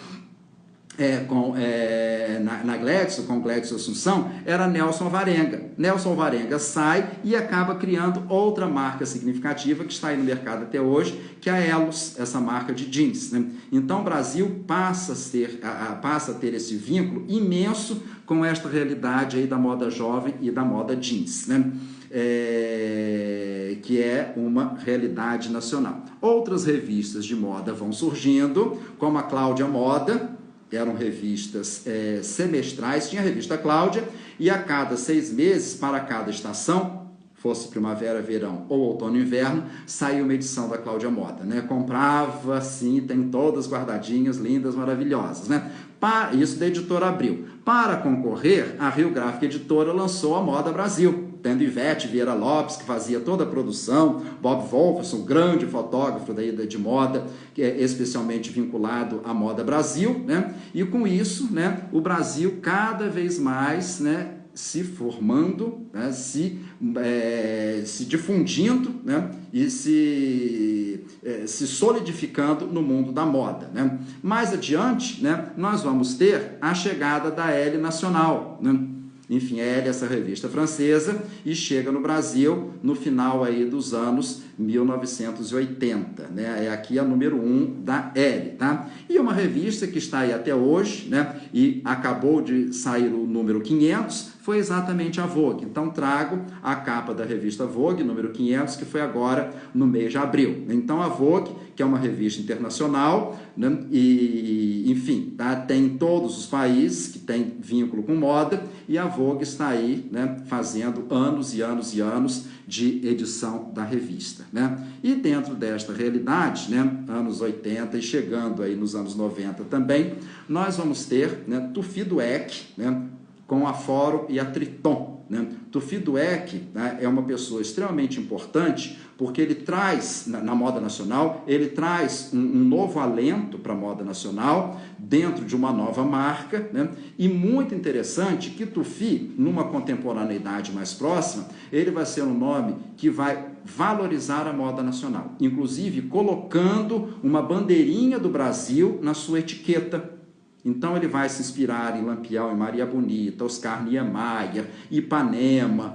na Gladson, com Gladson Assunção, era Nelson Alvarenga. Nelson Alvarenga sai e acaba criando outra marca significativa que está aí no mercado até hoje, que é a Elos, essa marca de jeans, né? Então o Brasil passa a ter esse vínculo imenso com esta realidade aí da moda jovem e da moda jeans, né? Que é uma realidade nacional. Outras revistas de moda vão surgindo, como a Cláudia Moda. Eram revistas semestrais, tinha a revista Cláudia, e a cada 6 meses, para cada estação, fosse primavera, verão ou outono e inverno, saía uma edição da Cláudia Moda, né? Comprava, assim, tem todas guardadinhas, lindas, maravilhosas, né? Isso da editora Abril. Para concorrer, a Rio Gráfica Editora lançou a Moda Brasil, tendo Ivete Vieira Lopes, que fazia toda a produção, Bob Wolferson, grande fotógrafo de moda, que é especialmente vinculado à Moda Brasil, né? E com isso, né, o Brasil cada vez mais, né, se formando, né, se difundindo, né, e se solidificando no mundo da moda, né? Mais adiante, né, nós vamos ter a chegada da Elle Nacional, né? Enfim, Elle, essa revista francesa, e chega no Brasil no final aí dos anos 1980, né? É aqui a número 1 da Elle, tá? E uma revista que está aí até hoje, né? E acabou de sair o número 500, foi exatamente a Vogue. Então trago a capa da revista Vogue, número 500, que foi agora no mês de abril. Então a Vogue, que é uma revista internacional, né? E, enfim, tá? Tem em todos os países que tem vínculo com moda, e a Vogue está aí, né, fazendo anos e anos e anos de edição da revista, né? E dentro desta realidade, né, anos 80 e chegando aí nos anos 90 também, nós vamos ter, né, Tufi Dueck, né, com a Fórum e a Triton, né? Tufi Dueck, né, é uma pessoa extremamente importante, porque ele traz, na moda nacional, ele traz um novo alento para a moda nacional, dentro de uma nova marca, né? E muito interessante que Tufi, numa contemporaneidade mais próxima, ele vai ser um nome que vai valorizar a moda nacional, inclusive colocando uma bandeirinha do Brasil na sua etiqueta. Então ele vai se inspirar em Lampião e Maria Bonita, Oscar Niemeyer, Ipanema,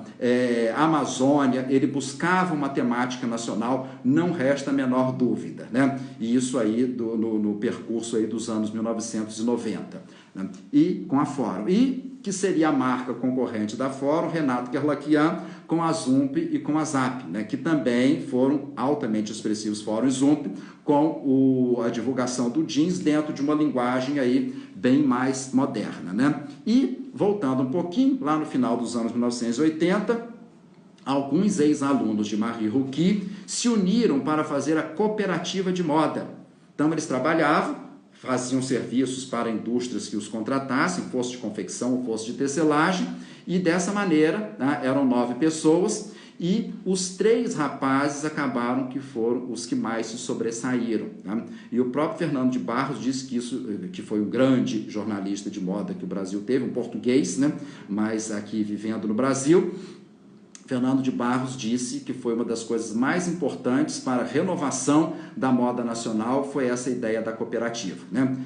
Amazônia. Ele buscava uma temática nacional, não resta a menor dúvida, né? E isso aí no percurso aí dos anos 1990, né? E com a Fórum. E que seria a marca concorrente da Fórum, Renato Kerlakian, com a Zump e com a Zap, né, que também foram altamente expressivos, Fórum e Zump, com a divulgação do jeans dentro de uma linguagem aí bem mais moderna, né? E, voltando um pouquinho, lá no final dos anos 1980, alguns ex-alunos de Marie Ruki se uniram para fazer a cooperativa de moda. Então, eles trabalhavam, faziam serviços para indústrias que os contratassem, fosse de confecção ou fosse de tecelagem, e dessa maneira, né, eram 9 pessoas, e os 3 rapazes acabaram que foram os que mais se sobressaíram, né? E o próprio Fernando de Barros disse que foi um grande jornalista de moda que o Brasil teve, um português, né, mas aqui vivendo no Brasil. Fernando de Barros disse que foi uma das coisas mais importantes para a renovação da moda nacional, foi essa ideia da cooperativa, né?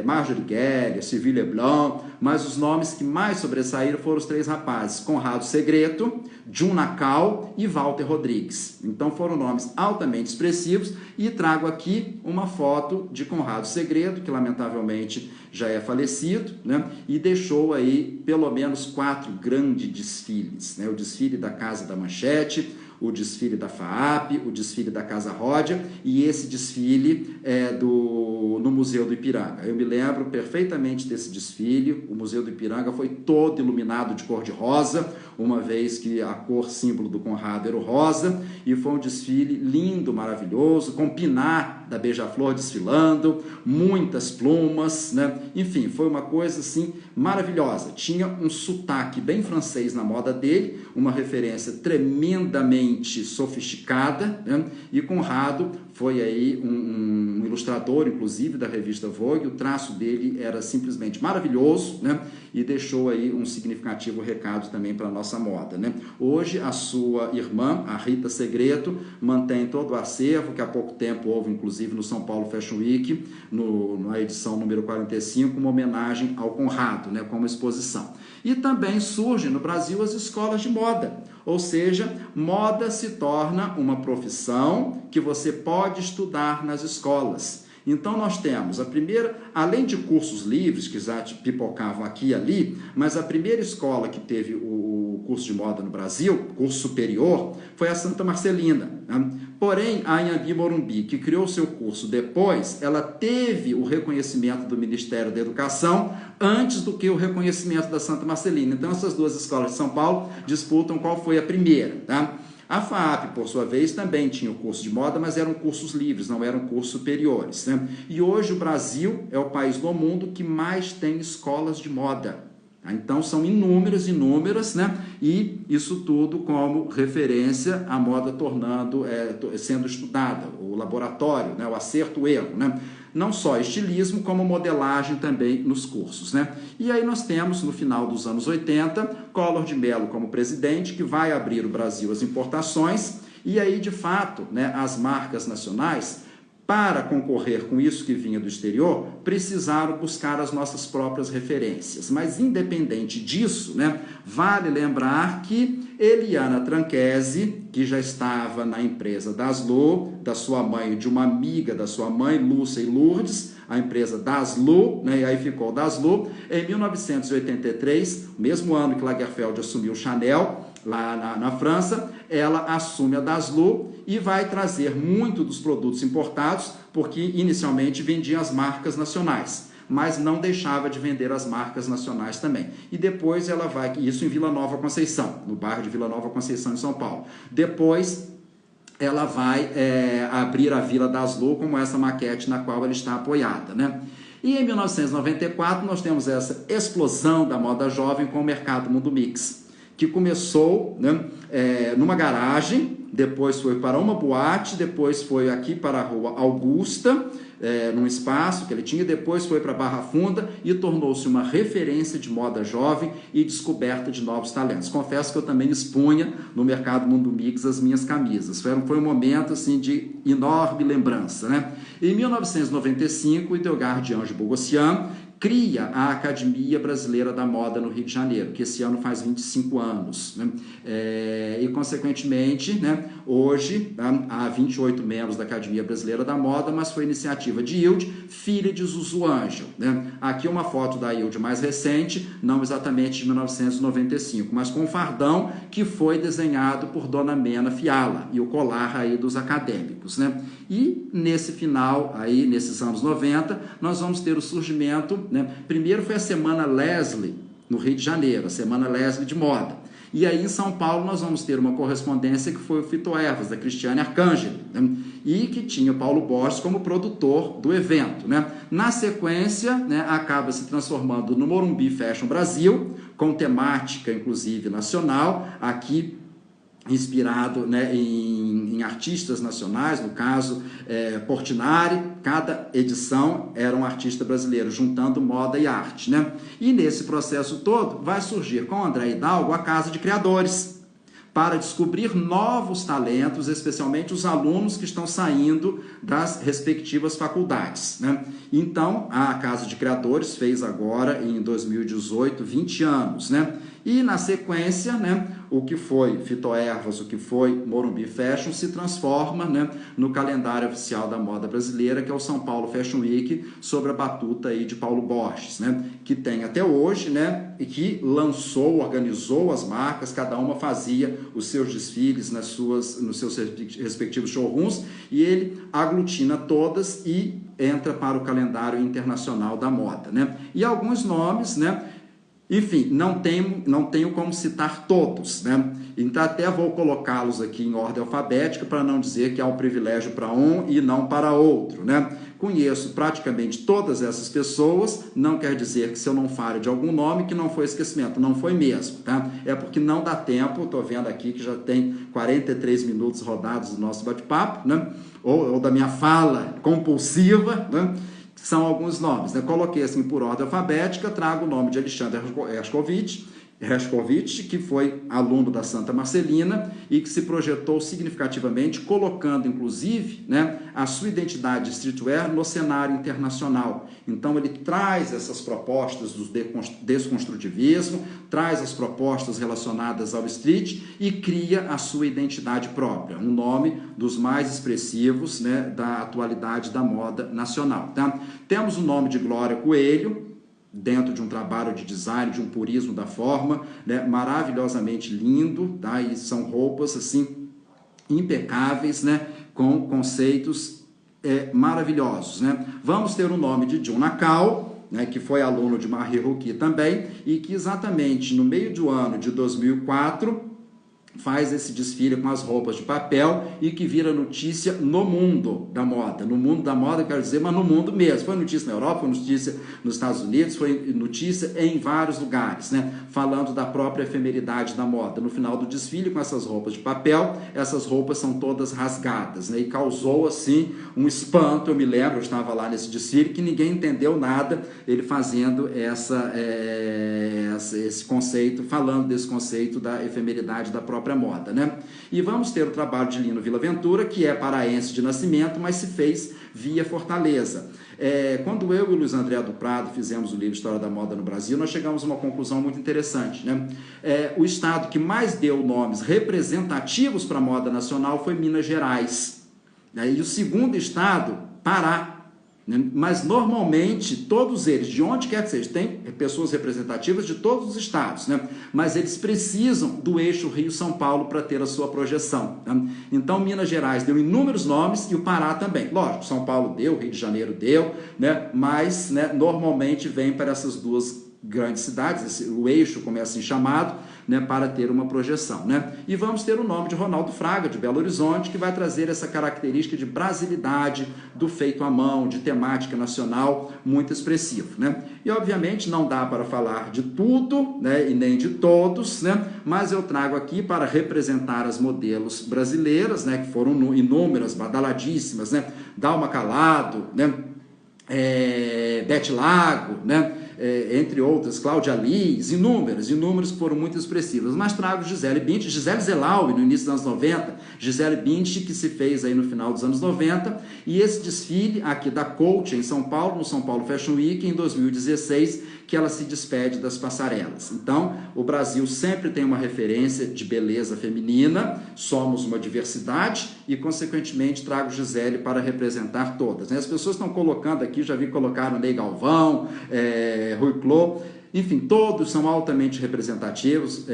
Marjorie Guerra, Sylvie Leblanc, mas os nomes que mais sobressaíram foram os 3 rapazes, Conrado Segreto, Jun Nakal e Walter Rodrigues. Então foram nomes altamente expressivos, e trago aqui uma foto de Conrado Segreto, que lamentavelmente já é falecido, né? E deixou aí pelo menos 4 grandes desfiles, né? O desfile da Casa da Manchete, o desfile da FAAP, o desfile da Casa Ródia, e esse desfile no Museu do Ipiranga. Eu me lembro perfeitamente desse desfile. O Museu do Ipiranga foi todo iluminado de cor-de-rosa, uma vez que a cor símbolo do Conrado era o rosa, e foi um desfile lindo, maravilhoso, com Pinar da Beija-Flor desfilando, muitas plumas, né? Enfim, foi uma coisa assim maravilhosa. Tinha um sotaque bem francês na moda dele, uma referência tremendamente sofisticada, né? E Conrado foi aí um ilustrador, inclusive, da revista Vogue. O traço dele era simplesmente maravilhoso, né? E deixou aí um significativo recado também para a nossa moda, né? Hoje, a sua irmã, a Rita Segreto, mantém todo o acervo, que há pouco tempo houve, inclusive, no São Paulo Fashion Week, na edição número 45, uma homenagem ao Conrado, né? Como exposição. E também surgem no Brasil as escolas de moda, ou seja, moda se torna uma profissão que você pode estudar nas escolas. Então nós temos a primeira, além de cursos livres que já pipocavam aqui e ali, mas a primeira escola que teve o curso de moda no Brasil, curso superior, foi a Santa Marcelina, né? Porém, a Anhembi Morumbi, que criou seu curso depois, ela teve o reconhecimento do Ministério da Educação antes do que o reconhecimento da Santa Marcelina. Então, essas duas escolas de São Paulo disputam qual foi a primeira, tá? A FAAP, por sua vez, também tinha o curso de moda, mas eram cursos livres, não eram cursos superiores, né? E hoje o Brasil é o país do mundo que mais tem escolas de moda. Então, são inúmeras, né? E isso tudo como referência à moda sendo estudada, o laboratório, né? O acerto-erro, né? Não só estilismo, como modelagem também nos cursos, né? E aí nós temos, no final dos anos 80, Collor de Mello como presidente, que vai abrir o Brasil às importações, e aí, de fato, né, as marcas nacionais, para concorrer com isso que vinha do exterior, precisaram buscar as nossas próprias referências. Mas, independente disso, né, vale lembrar que Eliana Tranchesi, que já estava na empresa Daslo, da sua mãe, de uma amiga da sua mãe, Lúcia e Lourdes, a empresa Daslo, né, e aí ficou Daslo, em 1983, mesmo ano que Lagerfeld assumiu Chanel, lá na França, ela assume a Daslo e vai trazer muito dos produtos importados, porque inicialmente vendia as marcas nacionais, mas não deixava de vender as marcas nacionais também. E depois ela vai, isso em Vila Nova Conceição, no bairro de Vila Nova Conceição, em São Paulo. Depois ela vai abrir a Vila Daslo como essa maquete na qual ela está apoiada, né? E em 1994 nós temos essa explosão da moda jovem com o Mercado Mundo Mix, que começou, né, numa garagem, depois foi para uma boate, depois foi aqui para a Rua Augusta, num espaço que ele tinha, depois foi para Barra Funda e tornou-se uma referência de moda jovem e descoberta de novos talentos. Confesso que eu também expunha no Mercado Mundo Mix as minhas camisas. Foi um momento assim, de enorme lembrança, né? Em 1995, o Idelgar de Ange Bogossian cria a Academia Brasileira da Moda no Rio de Janeiro, que esse ano faz 25 anos. Né? E, consequentemente, né, hoje há 28 membros da Academia Brasileira da Moda, mas foi iniciativa de Hilde, filha de Zuzu Ângel. Né? Aqui uma foto da Hilde mais recente, não exatamente de 1995, mas com um fardão que foi desenhado por Dona Mena Fiala, e o colar aí dos acadêmicos. Né? E nesse final, aí, nesses anos 90, nós vamos ter o surgimento, né? Primeiro foi a Semana Leslie, no Rio de Janeiro, a Semana Leslie de Moda. E aí em São Paulo nós vamos ter uma correspondência que foi o Fitoervas, da Cristiane Arcangeli, né? E que tinha Paulo Borges como produtor do evento. Né? Na sequência, né, acaba se transformando no Morumbi Fashion Brasil, com temática, inclusive, nacional, aqui inspirado, né, em artistas nacionais, no caso Portinari. Cada edição era um artista brasileiro, juntando moda e arte, né? E nesse processo todo vai surgir com André Hidalgo a Casa de Criadores, para descobrir novos talentos, especialmente os alunos que estão saindo das respectivas faculdades, né? Então, a Casa de Criadores fez agora, em 2018, 20 anos, né? E, na sequência, né, o que foi Fitoervas, o que foi Morumbi Fashion, se transforma, né, no calendário oficial da moda brasileira, que é o São Paulo Fashion Week, sob a batuta aí de Paulo Borges, né, que tem até hoje, né, e que lançou, organizou as marcas, cada uma fazia os seus desfiles nos seus respectivos showrooms, e ele aglutina todas e entra para o calendário internacional da moda, né? E alguns nomes, né, Enfim, não tenho como citar todos, né? Então até vou colocá-los aqui em ordem alfabética para não dizer que há um privilégio para um e não para outro, né? Conheço praticamente todas essas pessoas, não quer dizer que se eu não falo de algum nome que não foi esquecimento, não foi mesmo, tá? É porque não dá tempo, estou vendo aqui que já tem 43 minutos rodados do nosso bate-papo, né? Ou da minha fala compulsiva, né? São alguns nomes, né? Coloquei assim por ordem alfabética, trago o nome de Alexandre Hershkovich, que foi aluno da Santa Marcelina e que se projetou significativamente, colocando inclusive, né, a sua identidade de streetwear no cenário internacional. Então ele traz essas propostas do desconstrutivismo, traz as propostas relacionadas ao street e cria a sua identidade própria, um nome dos mais expressivos, né, da atualidade da moda nacional. Tá? Temos o nome de Glória Coelho, dentro de um trabalho de design, de um purismo da forma, né, maravilhosamente lindo, tá? E são roupas assim impecáveis, né, com conceitos maravilhosos, né? Vamos ter o nome de Jun Nakao, né, que foi aluno de Marie Ruki também, e que exatamente no meio do ano de 2004 faz esse desfile com as roupas de papel e que vira notícia no mundo da moda. No mundo da moda, quero dizer, mas no mundo mesmo. Foi notícia na Europa, foi notícia nos Estados Unidos, foi notícia em vários lugares, né? Falando da própria efemeridade da moda. No final do desfile, com essas roupas de papel, essas roupas são todas rasgadas, né? E causou, assim, um espanto. Eu me lembro, eu estava lá nesse desfile, que ninguém entendeu nada, ele fazendo esse conceito, falando desse conceito da efemeridade da própria moda, né? E vamos ter o trabalho de Lino Villaventura, que é paraense de nascimento, mas se fez via Fortaleza. Quando eu e o Luiz André do Prado fizemos o livro História da Moda no Brasil, nós chegamos a uma conclusão muito interessante, né? O estado que mais deu nomes representativos para a moda nacional foi Minas Gerais, né? E o segundo estado, Pará. Mas normalmente todos eles, de onde quer que seja, tem pessoas representativas de todos os estados, né? Mas eles precisam do eixo Rio-São Paulo para ter a sua projeção, né? Então Minas Gerais deu inúmeros nomes e o Pará também. Lógico, São Paulo deu, Rio de Janeiro deu, né? Mas, né, normalmente vem para essas duas grandes cidades, o eixo, como é assim chamado, né, para ter uma projeção, né? E vamos ter o nome de Ronaldo Fraga, de Belo Horizonte, que vai trazer essa característica de brasilidade, do feito à mão, de temática nacional muito expressivo, né? E obviamente não dá para falar de tudo, né, e nem de todos, né? Mas eu trago aqui para representar as modelos brasileiras, né, que foram inúmeras, badaladíssimas, né? Dalma Calado, né? Bete Lago, né? Entre outras, Cláudia Liz, inúmeras que foram muito expressivas, mas trago Gisele Bündchen, Gisele Zelaui no início dos anos 90, Gisele Bündchen que se fez aí no final dos anos 90, e esse desfile aqui da Coach em São Paulo, no São Paulo Fashion Week, em 2016, que ela se despede das passarelas. Então, o Brasil sempre tem uma referência de beleza feminina, somos uma diversidade e, consequentemente, trago Gisele para representar todas, né? As pessoas estão colocando aqui, já vi colocar o Ney Galvão, Rui Clô, enfim, todos são altamente representativos,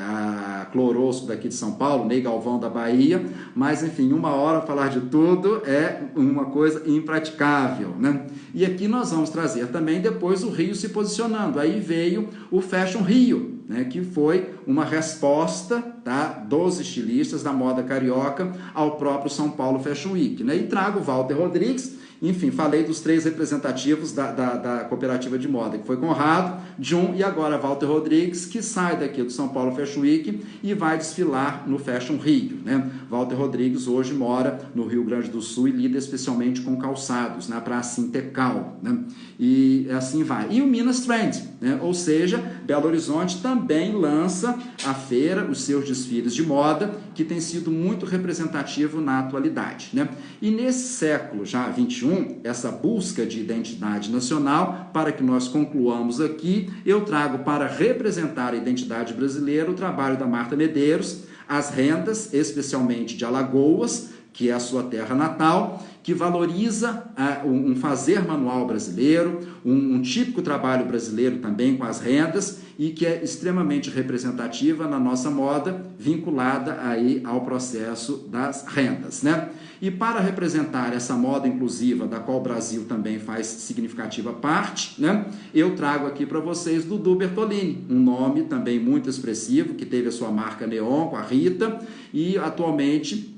a Clorosco daqui de São Paulo, Ney Galvão da Bahia, mas enfim, uma hora falar de tudo é uma coisa impraticável, né? E aqui nós vamos trazer também depois o Rio se posicionando, aí veio o Fashion Rio, né, que foi uma resposta, tá, dos estilistas da moda carioca ao próprio São Paulo Fashion Week, né? E trago o Walter Rodrigues. Enfim, falei dos três representativos da cooperativa de moda, que foi Conrado, Jun e agora Walter Rodrigues, que sai daqui do São Paulo Fashion Week e vai desfilar no Fashion Rio, né? Walter Rodrigues hoje mora no Rio Grande do Sul e lida especialmente com calçados, na Praça Intercal, né? E assim vai. E o Minas Trend, né? Ou seja, Belo Horizonte também lança a feira, os seus desfiles de moda, que tem sido muito representativo na atualidade, né? E nesse século já 21, essa busca de identidade nacional, para que nós concluamos aqui, eu trago para representar a identidade brasileira o trabalho da Marta Medeiros, as rendas, especialmente de Alagoas, que é a sua terra natal, que valoriza um fazer manual brasileiro, um típico trabalho brasileiro também com as rendas e que é extremamente representativa na nossa moda, vinculada aí ao processo das rendas, né? E para representar essa moda inclusiva, da qual o Brasil também faz significativa parte, né, eu trago aqui para vocês Dudu Bertolini, um nome também muito expressivo, que teve a sua marca Neon com a Rita, e atualmente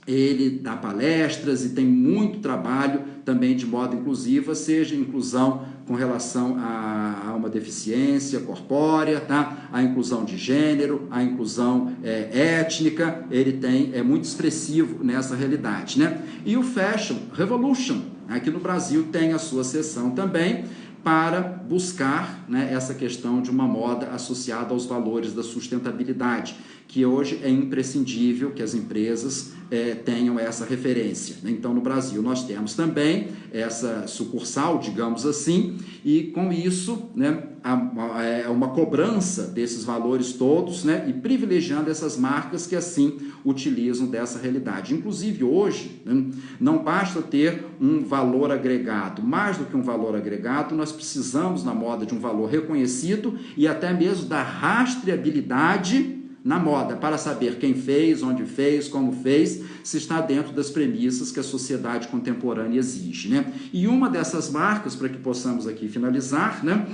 ele dá palestras e tem muito trabalho também de moda inclusiva, seja inclusão com relação a uma deficiência corpórea, tá? A inclusão de gênero, a inclusão étnica, ele é muito expressivo nessa realidade, né? E o Fashion Revolution, aqui no Brasil, tem a sua seção também, para buscar, né, essa questão de uma moda associada aos valores da sustentabilidade, que hoje é imprescindível que as empresas tenham essa referência. Então, no Brasil, nós temos também essa sucursal, digamos assim, e com isso, né, uma cobrança desses valores todos, né, e privilegiando essas marcas que assim utilizam dessa realidade. Inclusive, hoje, né, não basta ter um valor agregado. Mais do que um valor agregado, nós precisamos, na moda, de um valor reconhecido e até mesmo da rastreabilidade na moda, para saber quem fez, onde fez, como fez, se está dentro das premissas que a sociedade contemporânea exige, né? E uma dessas marcas, para que possamos aqui finalizar, né,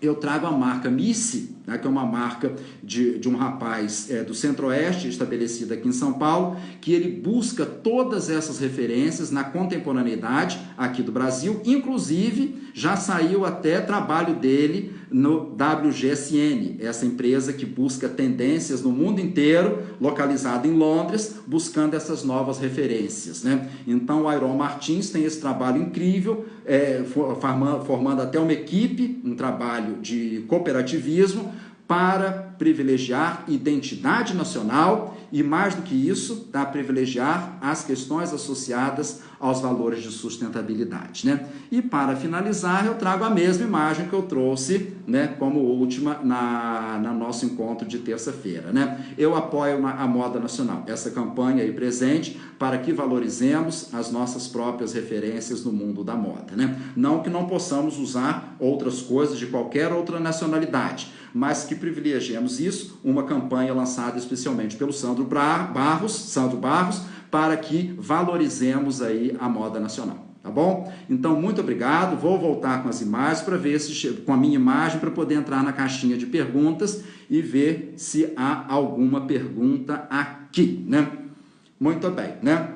eu trago a marca Missy, né, que é uma marca de um rapaz do Centro-Oeste, estabelecida aqui em São Paulo, que ele busca todas essas referências na contemporaneidade aqui do Brasil, inclusive já saiu até trabalho dele no WGSN, essa empresa que busca tendências no mundo inteiro, localizada em Londres, buscando essas novas referências, né? Então, o Iron Martins tem esse trabalho incrível, formando até uma equipe, um trabalho de cooperativismo, para privilegiar identidade nacional e, mais do que isso, privilegiar as questões associadas aos valores de sustentabilidade, né? E, para finalizar, eu trago a mesma imagem que eu trouxe, né, como última no nosso encontro de terça-feira, né? Eu apoio a moda nacional, essa campanha aí presente, para que valorizemos as nossas próprias referências no mundo da moda, né? Não que não possamos usar outras coisas de qualquer outra nacionalidade, mas que privilegiemos isso, uma campanha lançada especialmente pelo Sandro Barros, para que valorizemos aí a moda nacional, tá bom? Então, muito obrigado, vou voltar com as imagens para ver se, com a minha imagem, para poder entrar na caixinha de perguntas e ver se há alguma pergunta aqui, né? Muito bem, né?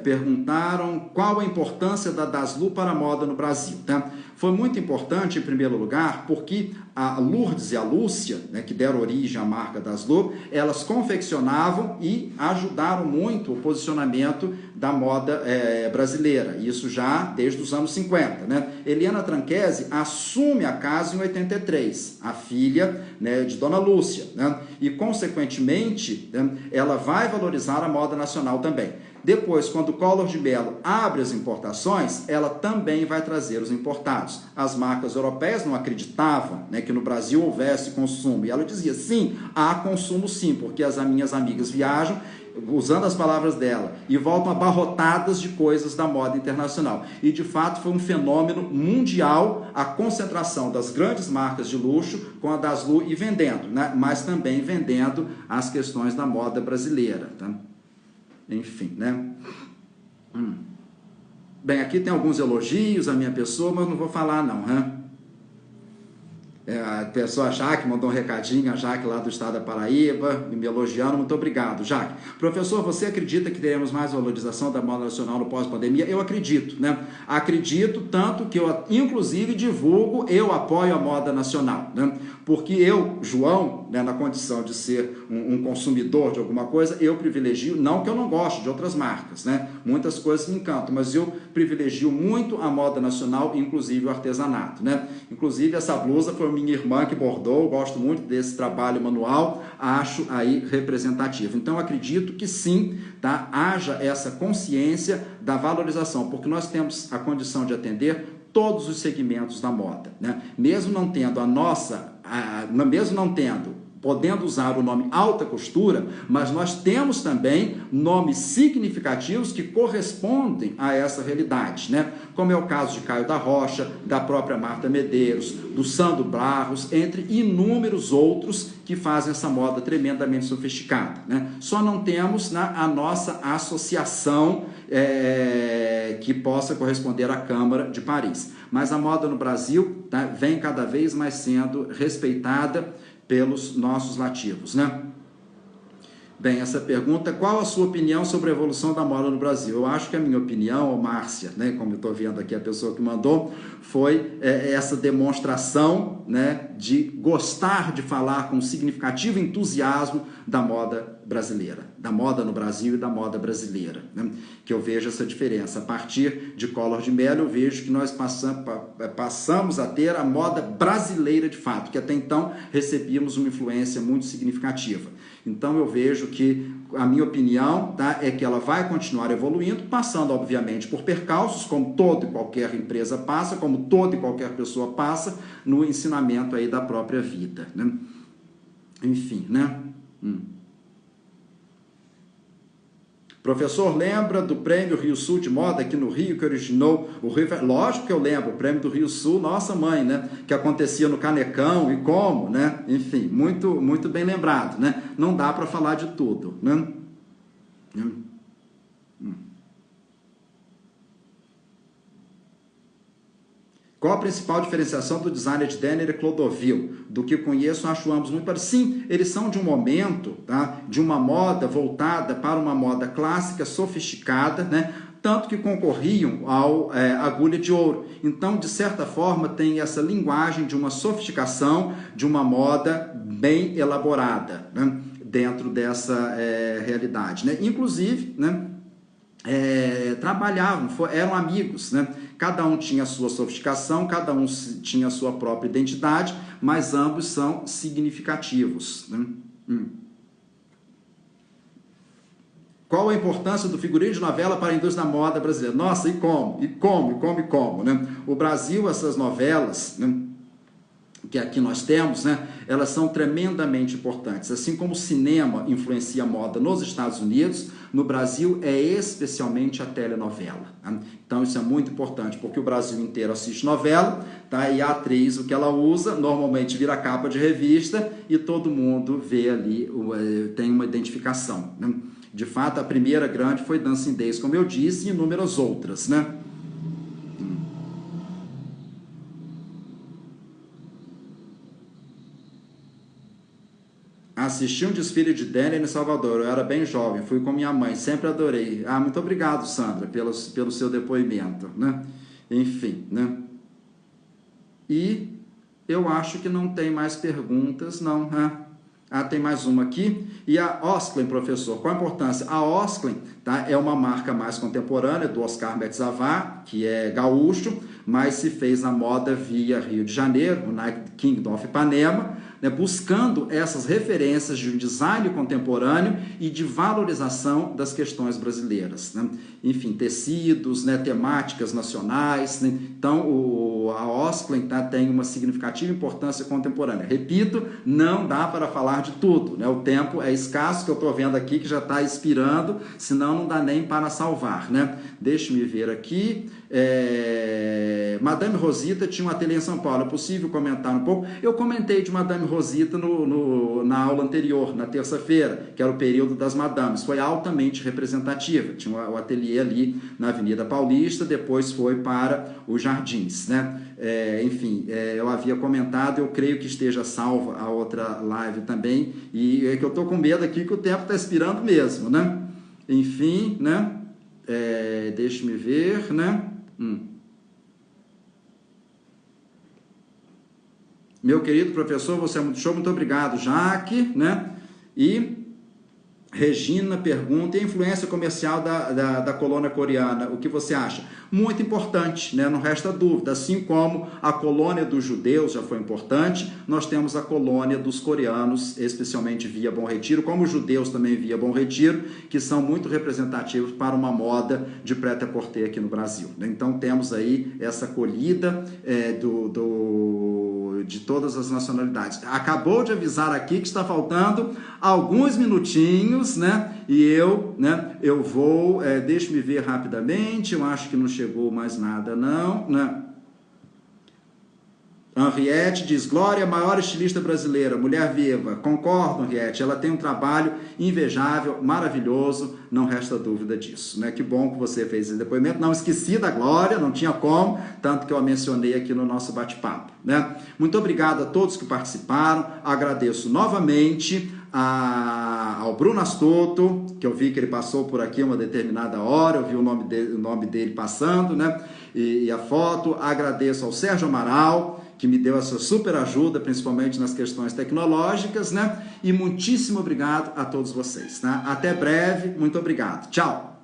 Perguntaram qual a importância da Daslu para a moda no Brasil, tá? Foi muito importante, em primeiro lugar, porque a Lourdes e a Lúcia, né, que deram origem à marca Daslu, elas confeccionavam e ajudaram muito o posicionamento da moda brasileira, isso já desde os anos 50, né? Eliana Tranchesi assume a casa em 83, a filha, né, de Dona Lúcia, né? E, consequentemente, né, ela vai valorizar a moda nacional também. Depois, quando o Collor de Mello abre as importações, ela também vai trazer os importados. As marcas europeias não acreditavam, né, que no Brasil houvesse consumo. E ela dizia, sim, há consumo sim, porque as minhas amigas viajam, usando as palavras dela, e voltam abarrotadas de coisas da moda internacional. E, de fato, foi um fenômeno mundial a concentração das grandes marcas de luxo com a Daslu e vendendo, né, mas também vendendo as questões da moda brasileira, tá? Enfim, né? Bem, aqui tem alguns elogios à minha pessoa, mas não vou falar não, né? A pessoa Jaque mandou um recadinho, a Jaque lá do estado da Paraíba, me elogiando, muito obrigado, Jaque. Professor, você acredita que teremos mais valorização da moda nacional no pós-pandemia? Eu acredito, né? Acredito tanto que eu, inclusive, divulgo, eu apoio a moda nacional, né? Porque eu, João, né, na condição de ser um consumidor de alguma coisa, eu privilegio, não que eu não goste de outras marcas, né? Muitas coisas me encantam, mas eu privilegio muito a moda nacional, inclusive o artesanato, né? Inclusive essa blusa foi minha irmã que bordou, gosto muito desse trabalho manual, acho aí representativo. Então, eu acredito que sim, tá? Haja essa consciência da valorização, porque nós temos a condição de atender todos os segmentos da moda, né? Mesmo não tendo mesmo não tendo podendo usar o nome alta costura, mas nós temos também nomes significativos que correspondem a essa realidade, né? Como é o caso de Caio da Rocha, da própria Marta Medeiros, do Sandro Barros, entre inúmeros outros que fazem essa moda tremendamente sofisticada, né? Só não temos, né, a nossa associação que possa corresponder à Câmara de Paris. Mas a moda no Brasil, tá, vem cada vez mais sendo respeitada pelos nossos nativos, né? Bem, essa pergunta, qual a sua opinião sobre a evolução da moda no Brasil? Eu acho que a minha opinião, Márcia, né, como eu estou vendo aqui a pessoa que mandou, foi essa demonstração, né, de gostar de falar com significativo entusiasmo da moda brasileira, da moda no Brasil e da moda brasileira, né? Que eu vejo essa diferença. A partir de Collor de Mello, eu vejo que nós passamos a ter a moda brasileira de fato, que até então recebíamos uma influência muito significativa. Então eu vejo que a minha opinião, tá, é que ela vai continuar evoluindo, passando obviamente por percalços, como toda e qualquer empresa passa, como toda e qualquer pessoa passa no ensinamento aí da própria vida, né? Enfim, né? Professor, lembra do Prêmio Rio Sul de Moda aqui no Rio, que originou o Rio? Lógico que eu lembro, o Prêmio do Rio Sul, nossa mãe, né? Que acontecia no Canecão e como, né? Enfim, muito, muito bem lembrado, né? Não dá para falar de tudo, né? Qual a principal diferenciação do designer de Denner e Clodovil? Do que conheço, acho ambos muito parecidos. Sim, eles são de um momento, tá, de uma moda voltada para uma moda clássica, sofisticada, né? Tanto que concorriam ao Agulha de Ouro. Então, de certa forma, tem essa linguagem de uma sofisticação, de uma moda bem elaborada, né? Dentro dessa realidade, né? Inclusive, né? Trabalhavam, eram amigos, né? Cada um tinha a sua sofisticação, cada um tinha a sua própria identidade, mas ambos são significativos, né? Qual a importância do figurino de novela para a indústria da moda brasileira? Nossa, e como, né? O Brasil, essas novelas, né, que aqui nós temos, né, elas são tremendamente importantes. Assim como o cinema influencia a moda nos Estados Unidos, no Brasil é especialmente a telenovela, né? Então isso é muito importante, porque o Brasil inteiro assiste novela, tá? E a atriz, o que ela usa, normalmente vira capa de revista e todo mundo vê ali, tem uma identificação, né? De fato, a primeira grande foi Dancing Days, como eu disse, e inúmeras outras, né? Assisti um desfile de Denner em Salvador, eu era bem jovem, fui com minha mãe, sempre adorei. Ah, muito obrigado, Sandra, pelo seu depoimento, né? Enfim, né? E eu acho que não tem mais perguntas, não, né? Ah, tem mais uma aqui. E a Osklen, professor, qual a importância? A Osklen, tá, é uma marca mais contemporânea do Oscar Metzavar, que é gaúcho, mas se fez na moda via Rio de Janeiro, o Nike Kingdom of Ipanema, né, buscando essas referências de um design contemporâneo e de valorização das questões brasileiras, né? Enfim, tecidos, né, temáticas nacionais, né? Então a Osklen, tá, tem uma significativa importância contemporânea. Repito, não dá para falar de tudo, né? O tempo é escasso, que eu estou vendo aqui, que já está expirando, senão não dá nem para salvar, né? Deixe-me ver aqui. Madame Rosita tinha um ateliê em São Paulo, é possível comentar um pouco? Eu comentei de Madame Rosita na aula anterior, na terça-feira, que era o período das madames, foi altamente representativa, tinha o ateliê ali na Avenida Paulista, depois foi para os Jardins, né? Enfim, eu havia comentado, eu creio que esteja salva a outra live também, e é que eu estou com medo aqui que o tempo está expirando mesmo, né? Enfim, né? Deixe-me ver, né? Meu querido professor, você é muito show, muito obrigado, Jaque, né? E Regina pergunta, e a influência comercial da colônia coreana, o que você acha? Muito importante, né? Não resta dúvida, assim como a colônia dos judeus já foi importante, nós temos a colônia dos coreanos, especialmente via Bom Retiro, como os judeus também via Bom Retiro, que são muito representativos para uma moda de prêt-à-porter aqui no Brasil, né? Então temos aí essa acolhida de todas as nacionalidades. Acabou de avisar aqui que está faltando alguns minutinhos, né? E eu vou, deixa-me ver rapidamente, eu acho que não chegou mais nada não, né? Henriette diz, Glória, maior estilista brasileira, mulher viva. Concordo, Henriette, ela tem um trabalho invejável, maravilhoso, não resta dúvida disso, né? Que bom que você fez esse depoimento. Não esqueci da Glória, não tinha como, tanto que eu a mencionei aqui no nosso bate-papo, né? Muito obrigado a todos que participaram, agradeço novamente ao Bruno Astoto, que eu vi que ele passou por aqui uma determinada hora, eu vi o nome dele passando, né? E a foto, agradeço ao Sérgio Amaral, que me deu essa super ajuda, principalmente nas questões tecnológicas, né? E muitíssimo obrigado a todos vocês, tá? Até breve, muito obrigado. Tchau!